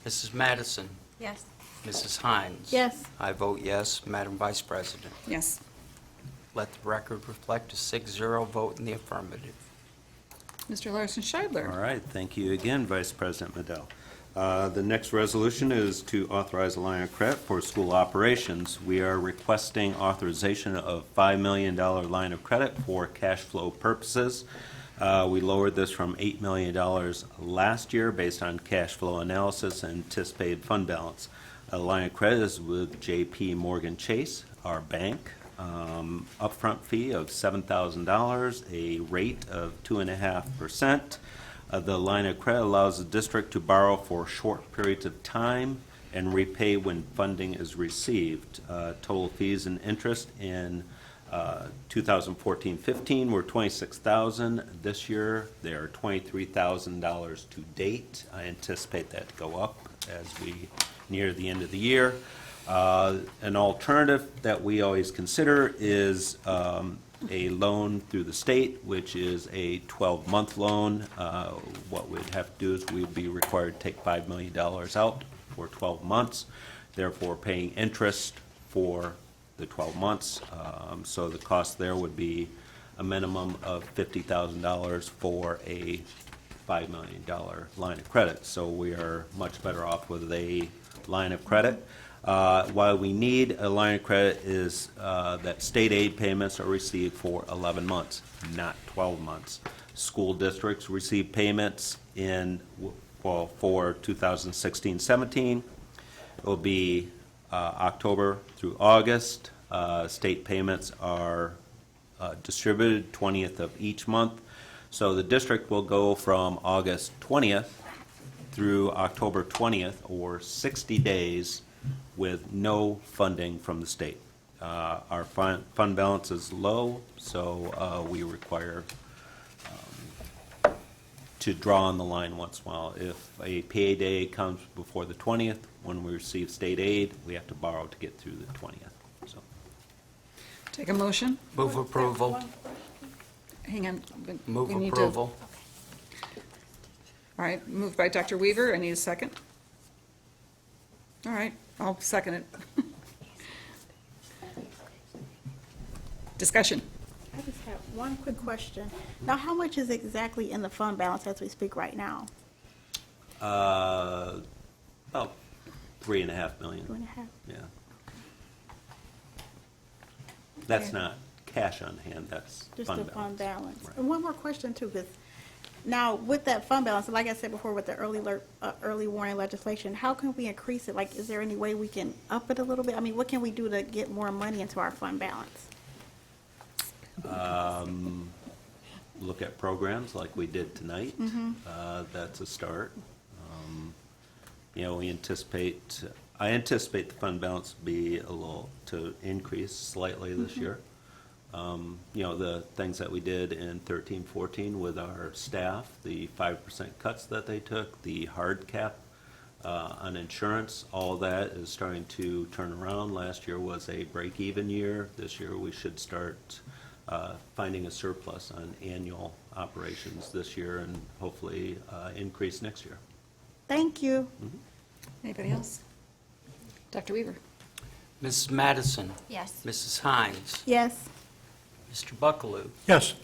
Mrs. Madison. Yes. Mrs. Hines. Yes. I vote yes, Madam Vice President. Yes. Let the record reflect a 6-0 vote in the affirmative. Mr. Larson Scheidler. All right, thank you again, Vice President Madell. The next resolution is to authorize a line of credit for school operations. We are requesting authorization of $5 million line of credit for cash flow purposes. We lowered this from $8 million last year based on cash flow analysis and anticipated fund balance. A line of credit is with J.P. Morgan Chase, our bank. Upfront fee of $7,000, a rate of 2.5%. The line of credit allows the district to borrow for short periods of time and repay when funding is received. Total fees and interest in 2014-15 were $26,000. This year, they are $23,000 to date. I anticipate that to go up as we near the end of the year. An alternative that we always consider is a loan through the state, which is a 12-month loan. What we'd have to do is we'd be required to take $5 million out for 12 months, therefore paying interest for the 12 months. So the cost there would be a minimum of $50,000 for a $5 million line of credit. So we are much better off with a line of credit. Why we need a line of credit is that state aid payments are received for 11 months, not 12 months. School districts receive payments for 2016-17. It will be October through August. State payments are distributed 20th of each month. So the district will go from August 20th through October 20th, or 60 days, with no funding from the state. Our fund balance is low, so we require to draw on the line once in a while. If a payday comes before the 20th, when we receive state aid, we have to borrow to get through the 20th. So, Take a motion. Move approval. Hang on. Move we need to- approval. All right, moved by Dr. Weaver. I need a second. All right, I'll second it. Discussion. I just have one quick question. Now, how much is exactly in the fund balance as we speak right now? about $3.5 million. 2.5? Yeah. That's not cash on hand, that's Just fund the balance. fund balance. Right. And one more question too, because now with that fund balance, like I said before, with the early warning legislation, how can we increase it? Like, is there any way we can up it a little bit? I mean, what can we do to get more money into our fund balance? Look at programs like we did tonight. Mhm. That's a start. You know, I anticipate the fund balance to be to increase slightly this Mhm. year. You know, the things that we did in 13-14 with our staff, the 5% cuts that they took, the hard cap on insurance. All that is starting to turn around. Last year was a break-even year. This year we should start finding a surplus on annual operations this year and hopefully increase next year. Thank you. Anybody else? Dr. Weaver? Mrs. Madison? Yes. Mrs. Hines? Yes. Mr. Buckaloo? Yes.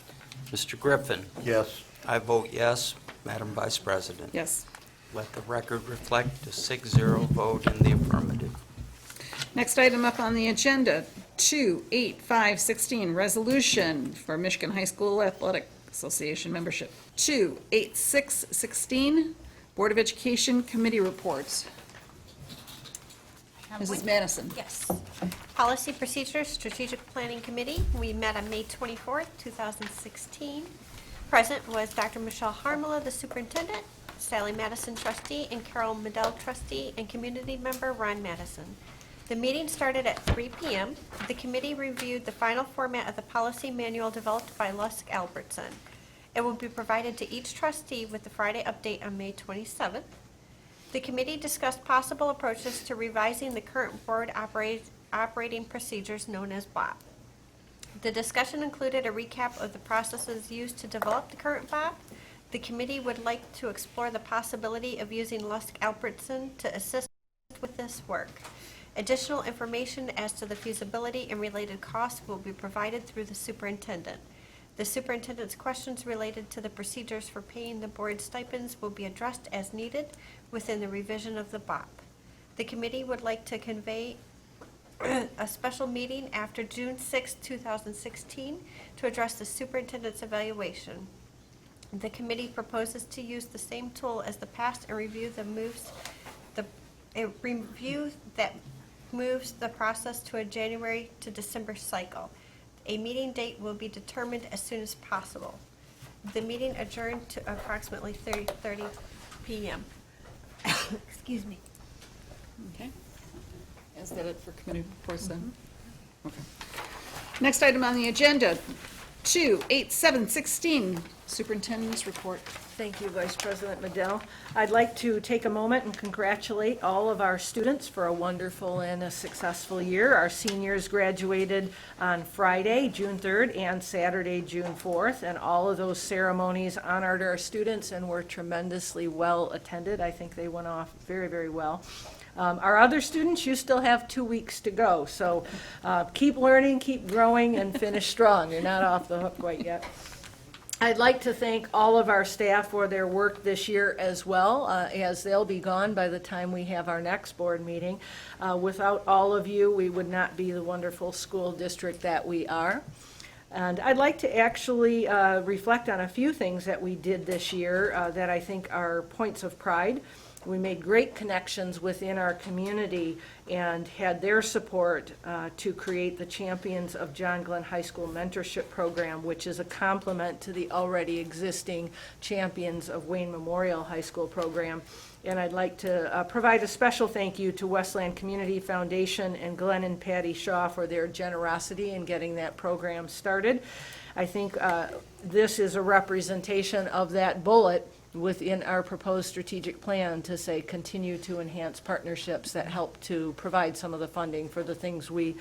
Mr. Griffin? Yes. I vote yes, Madam Vice President. Yes. Let the record reflect a 6-0 vote in the affirmative. Next item up on the agenda, 28516, resolution for Michigan High School Athletic Association membership. 28616, Board of Education Committee reports. Mrs. Madison. Yes. Policy Procedures Strategic Planning Committee, we met on May 24th, 2016. Present was Dr. Michelle Harmala, the superintendent, Sally Madison, trustee, and Carol Medell, trustee, and community member Ron Madison. The meeting started at 3 p.m. The committee reviewed the final format of the policy manual developed by Lusk Albertson. It will be provided to each trustee with the Friday update on May 27th. The committee discussed possible approaches to revising the current board operating procedures known as BOP. The discussion included a recap of the processes used to develop the current BOP. The committee would like to explore the possibility of using Lusk Albertson to assist with this work. Additional information as to the feasibility and related costs will be provided through the superintendent. The superintendent's questions related to the procedures for paying the board stipends will be addressed as needed within the revision of the BOP. The committee would like to convey a special meeting after June 6, 2016 to address the superintendent's evaluation. The committee proposes to use the same tool as the past and review that moves the process to a January to December cycle. A meeting date will be determined as soon as possible. The meeting adjourned to approximately 30 p.m. Excuse me. Okay. Is that it for committee reports then? Okay. Next item on the agenda, 28716, superintendent's report. Thank you, Vice President Medell. I'd like to take a moment and congratulate all of our students for a wonderful and a successful year. Our seniors graduated on Friday, June 3rd, and Saturday, June 4th, and all of those ceremonies honored our students and were tremendously well attended. I think they went off very, very well. Our other students, you still have 2 weeks to go, so keep learning, keep growing, and finish strong. You're not off the hook quite yet. I'd like to thank all of our staff for their work this year as well, as they'll be gone by the time we have our next board meeting. Without all of you, we would not be the wonderful school district that we are. And I'd like to actually reflect on a few things that we did this year that I think are points of pride. We made great connections within our community and had their support to create the Champions of John Glenn High School Mentorship Program, which is a complement to the already existing Champions of Wayne Memorial High School program. And I'd like to provide a special thank you to Westland Community Foundation and Glenn and Patty Shaw for their generosity in getting that program started. I think this is a representation of that bullet within our proposed strategic plan to say continue to enhance partnerships that help to provide some of the funding for the things we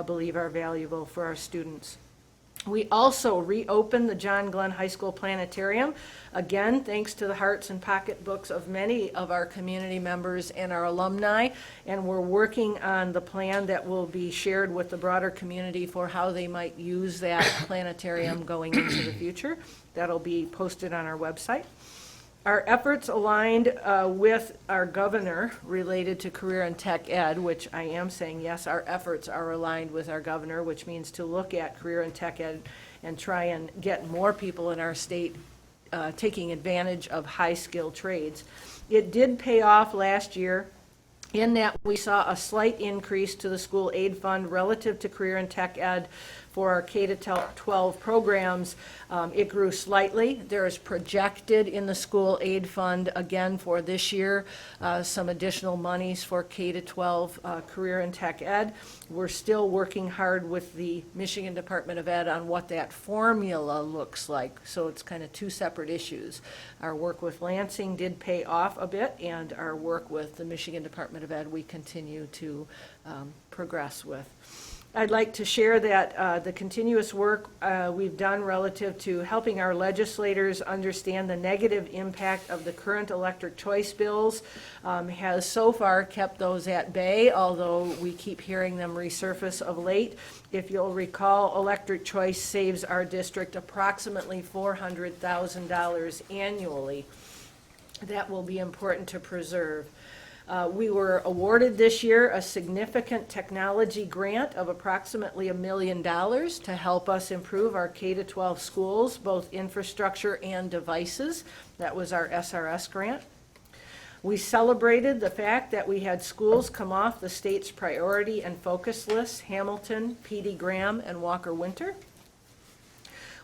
believe are valuable for our students. We also reopened the John Glenn High School Planetarium, again, thanks to the hearts and pocketbooks of many of our community members and our alumni, and we're working on the plan that will be shared with the broader community for how they might use that planetarium going into the future. That'll be posted on our website. Our efforts aligned with our governor related to career and tech ed, which I am saying, yes, our efforts are aligned with our governor, which means to look at career and tech ed and try and get more people in our state taking advantage of high-skilled trades. It did pay off last year in that we saw a slight increase to the school aid fund relative to career and tech ed for our K-12 programs, it grew slightly. There is projected in the school aid fund, again for this year, some additional monies for K-12 career and tech ed. We're still working hard with the Michigan Department of Ed on what that formula looks like, so it's kind of two separate issues. Our work with Lansing did pay off a bit, and our work with the Michigan Department of Ed we continue to progress with. I'd like to share that the continuous work we've done relative to helping our legislators understand the negative impact of the current electric choice bills has so far kept those at bay, although we keep hearing them resurface of late. If you'll recall, electric choice saves our district approximately $400,000 annually. That will be important to preserve. We were awarded this year a significant technology grant of approximately $1 million to help us improve our K-12 schools, both infrastructure and devices. That was our SRS grant. We celebrated the fact that we had schools come off the state's priority and focus list: Hamilton, P.D. Graham, and Walker Winter.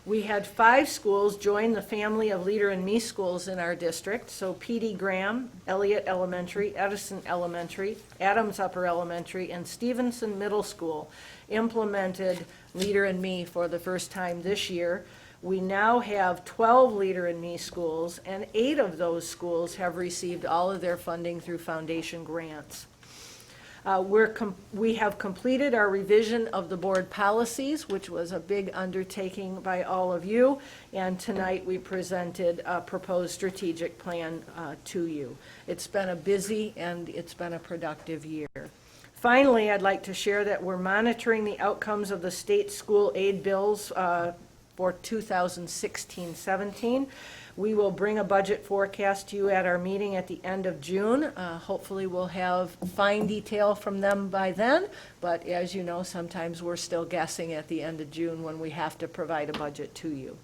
We had 5 schools join the family of Leader in Me schools in our district. So P.D. Graham, Elliott Elementary, Edison Elementary, Adams Upper Elementary, and Stevenson Middle School implemented Leader in Me for the first time this year. We now have 12 Leader in Me schools, and 8 of those schools have received all of their funding through foundation grants. We have completed our revision of the board policies, which was a big undertaking by all of you, and tonight we presented a proposed strategic plan to you. It's been a busy and it's been a productive year. Finally, I'd like to share that we're monitoring the outcomes of the state school aid bills for 2016-17. We will bring a budget forecast to you at our meeting at the end of June. Hopefully we'll have fine detail from them by then, but as you know, sometimes we're still guessing at the end of June when we have to provide a budget to you.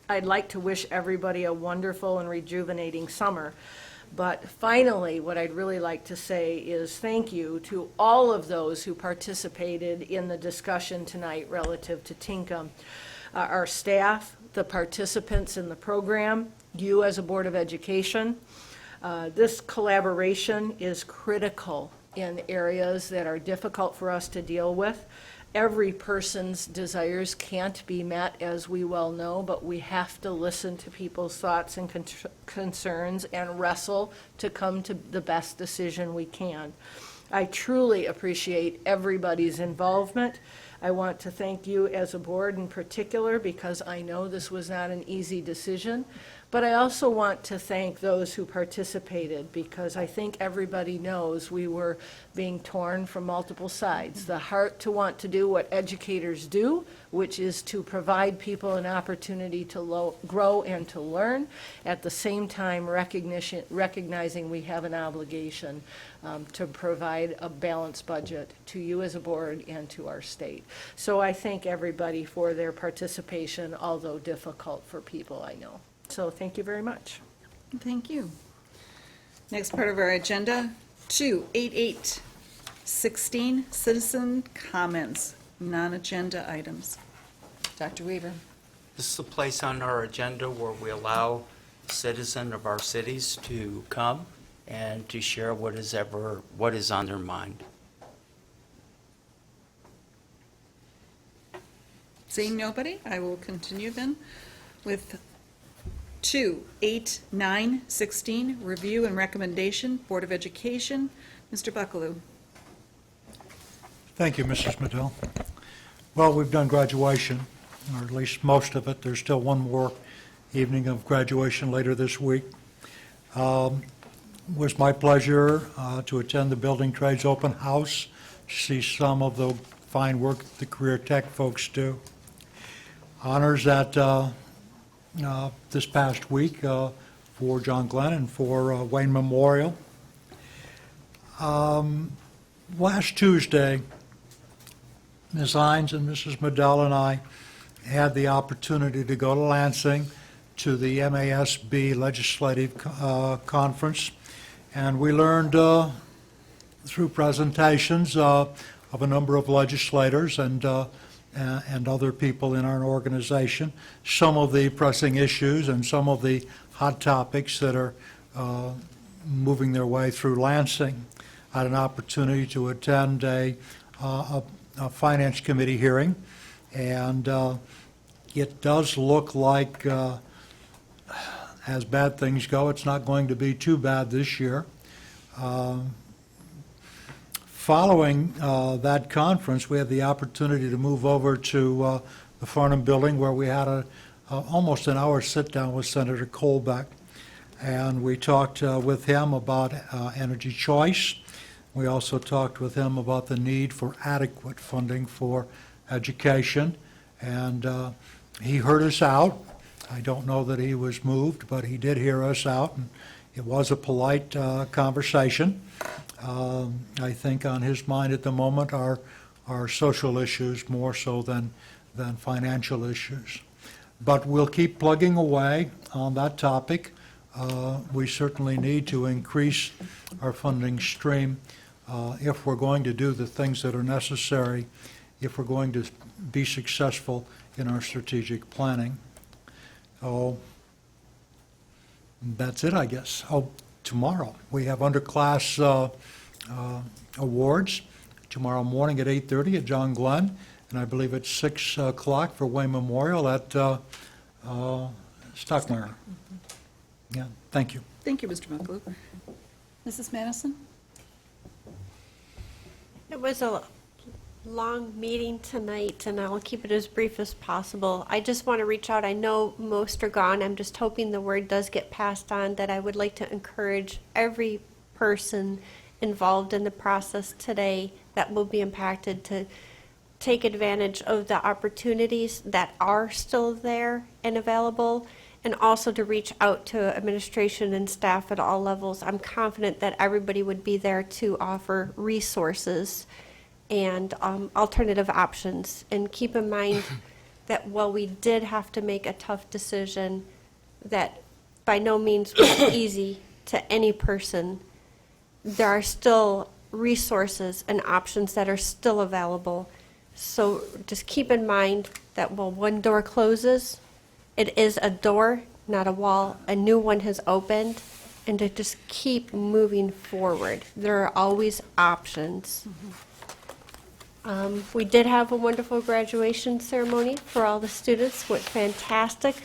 I'd like to wish everybody a wonderful and rejuvenating summer. But finally, what I'd really like to say is thank you to all of those who participated in the discussion tonight relative to Tinkham. Our staff, the participants in the program, you as a Board of Education. This collaboration is critical in areas that are difficult for us to deal with. Every person's desires can't be met, as we well know, but we have to listen to people's thoughts and concerns and wrestle to come to the best decision we can. I truly appreciate everybody's involvement. I want to thank you as a board in particular, because I know this was not an easy decision. But I also want to thank those who participated, because I think everybody knows we were being torn from multiple sides. The heart to want to do what educators do, which is to provide people an opportunity to grow and to learn, at the same time recognizing we have an obligation to provide a balanced budget to you as a board and to our state. So I thank everybody for their participation, although difficult for people, I know. So thank you very much. Thank you. Next part of our agenda, 28816, citizen comments, non-agenda items. Dr. Weaver. This is the place on our agenda where we allow citizens of our cities to come and to share what is on their mind. Seeing nobody, I will continue then with 28916, review and recommendation, Board of Education. Mr. Buckaloo. Thank you, Mrs. Medill. Well, we've done graduation, or at least most of it. There's still one more evening of graduation later this week. It was my pleasure to attend the Building Trades Open House, see some of the fine work the Career Tech folks do. Honors at this past week for John Glenn and for Wayne Memorial. Last Tuesday, Ms. Hines and Mrs. Medill and I had the opportunity to go to Lansing to the MASB Legislative Conference, and we learned through presentations of a number of legislators and and other people in our organization some of the pressing issues and some of the hot topics that are moving their way through Lansing. I had an opportunity to attend a Finance Committee hearing, and it does look like, as bad things go, it's not going to be too bad this year. Following that conference, we had the opportunity to move over to the Farnham Building, where we had almost an hour sit-down with Senator Colbeck. And we talked with him about energy choice. We also talked with him about the need for adequate funding for education. And he heard us out. I don't know that he was moved, but he did hear us out. And it was a polite conversation. I think on his mind at the moment are social issues more so than financial issues. But we'll keep plugging away on that topic. We certainly need to increase our funding stream if we're going to do the things that are necessary, if we're going to be successful in our strategic planning. So that's it, I guess. Oh, tomorrow we have underclass awards tomorrow morning at 8:30 at John Glenn, and I believe it's 6 o'clock for Wayne Memorial at Stockmeyer. Yeah, thank you. Thank you, Mr. Bucklew. Mrs. Madison? It was a long meeting tonight, and I'll keep it as brief as possible. I just want to reach out. I know most are gone. I'm just hoping the word does get passed on that I would like to encourage every person involved in the process today that will be impacted to take advantage of the opportunities that are still there and available, and also to reach out to administration and staff at all levels. I'm confident that everybody would be there to offer resources and alternative options. And keep in mind that while we did have to make a tough decision that by no means was easy to any person, there are still resources and options that are still available. So just keep in mind that while one door closes, it is a door, not a wall. A new one has opened, and to just keep moving forward. There are always options. We did have a wonderful graduation ceremony for all the students with fantastic,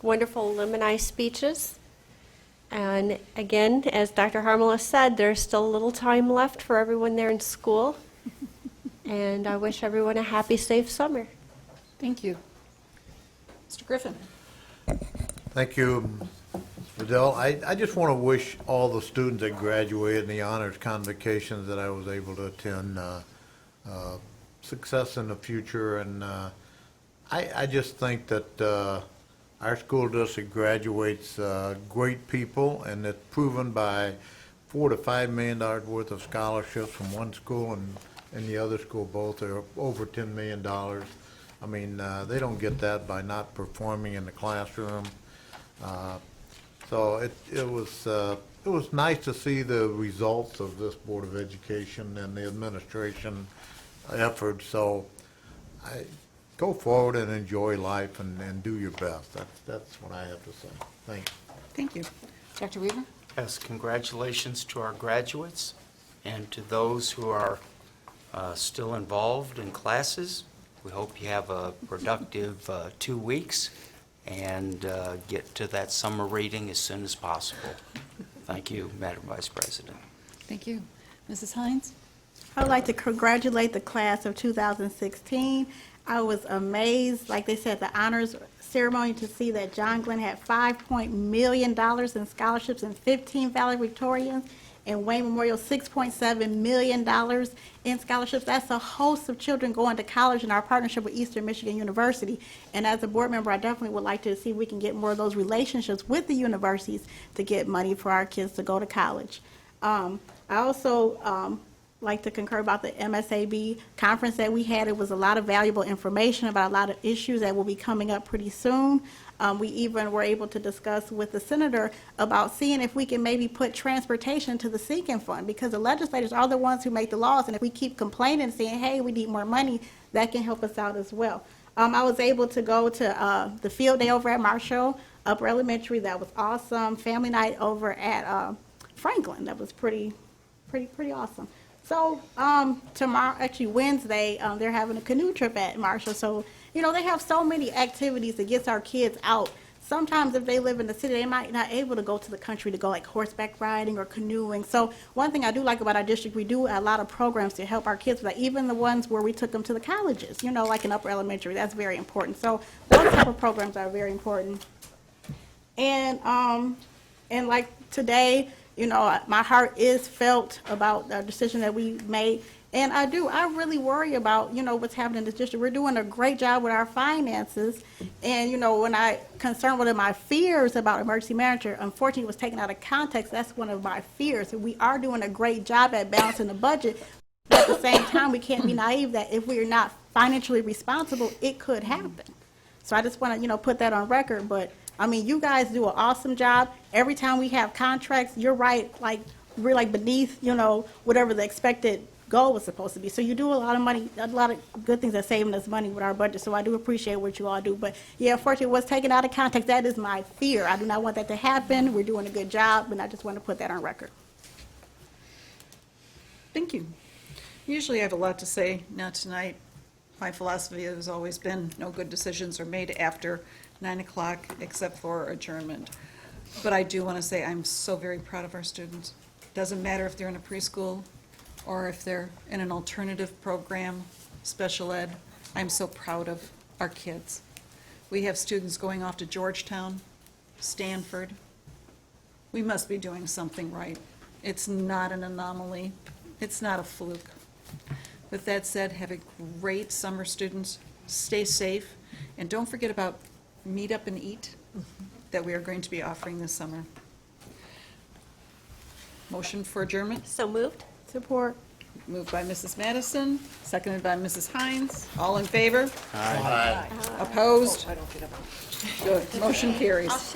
wonderful alumni speeches. And again, as Dr. Harmala said, there's still a little time left for everyone there in school. And I wish everyone a happy, safe summer. Thank you. Mr. Griffin? Thank you, Adele. I just want to wish all the students that graduated in the honors convocations that I was able to attend success in the future. And I just think that our school district graduates great people, and it's proven by $4 to $5 million worth of scholarships from one school and the other school. Both are over $10 million. I mean, they don't get that by not performing in the classroom. So it was nice to see the results of this Board of Education and the administration effort. So go forward and enjoy life and do your best. That's what I have to say. Thanks. Thank you. Dr. Weaver? Yes, congratulations to our graduates and to those who are still involved in classes. We hope you have a productive 2 weeks and get to that summer reading as soon as possible. Thank you, Madam Vice President. Thank you. Mrs. Hines? I would like to congratulate the class of 2016. I was amazed, like they said, the honors ceremony, to see that John Glenn had $5 million in scholarships and 15 valedictorians, and Wayne Memorial $6.7 million in scholarships. That's a host of children going to college in our partnership with Eastern Michigan University. And as a board member, I definitely would like to see if we can get more of those relationships with the universities to get money for our kids to go to college. I also like to concur about the MSAB conference that we had. It was a lot of valuable information about a lot of issues that will be coming up pretty soon. We even were able to discuss with the senator about seeing if we can maybe put transportation to the sinking fund, because the legislators are the ones who make the laws, and if we keep complaining and saying, hey, we need more money, that can help us out as well. I was able to go to the field day over at Marshall Upper Elementary. That was awesome. Family night over at Franklin. That was pretty awesome. So tomorrow, actually Wednesday, they're having a canoe trip at Marshall. So, you know, they have so many activities that gets our kids out. Sometimes if they live in the city, they might not able to go to the country to go like horseback riding or canoeing. So one thing I do like about our district, we do a lot of programs to help our kids, like even the ones where we took them to the colleges, you know, like in upper elementary, that's very important. So those type of programs are very important. And like today, you know, my heart is felt about the decision that we made. And I really worry about, you know, what's happening in this district. We're doing a great job with our finances. And, you know, when I concerned one of my fears about emergency manager, unfortunately it was taken out of context. That's one of my fears. We are doing a great job at balancing the budget. But at the same time, we can't be naive that if we're not financially responsible, it could happen. So I just want to, you know, put that on record. But, I mean, you guys do an awesome job. Every time we have contracts, you're right, like, we're like beneath, you know, whatever the expected goal was supposed to be. So you do a lot of money, a lot of good things that saving us money with our budget. So I do appreciate what you all do. But yeah, unfortunately, it was taken out of context. That is my fear. I do not want that to happen. We're doing a good job, and I just want to put that on record. Thank you. Usually I have a lot to say, not tonight. My philosophy has always been no good decisions are made after 9 o'clock except for adjournment. But I do want to say I'm so very proud of our students. Doesn't matter if they're in a preschool or if they're in an alternative program, special ed. I'm so proud of our kids. We have students going off to Georgetown, Stanford. We must be doing something right. It's not an anomaly. It's not a fluke. With that said, have a great summer, students. Stay safe. And don't forget about Meet Up and Eat that we are going to be offering this summer. Motion for adjournment? So moved. Support. Moved by Mrs. Madison, seconded by Mrs. Hines. All in favor? Aye. Opposed? I don't get up. Good. Motion carries. I'll share.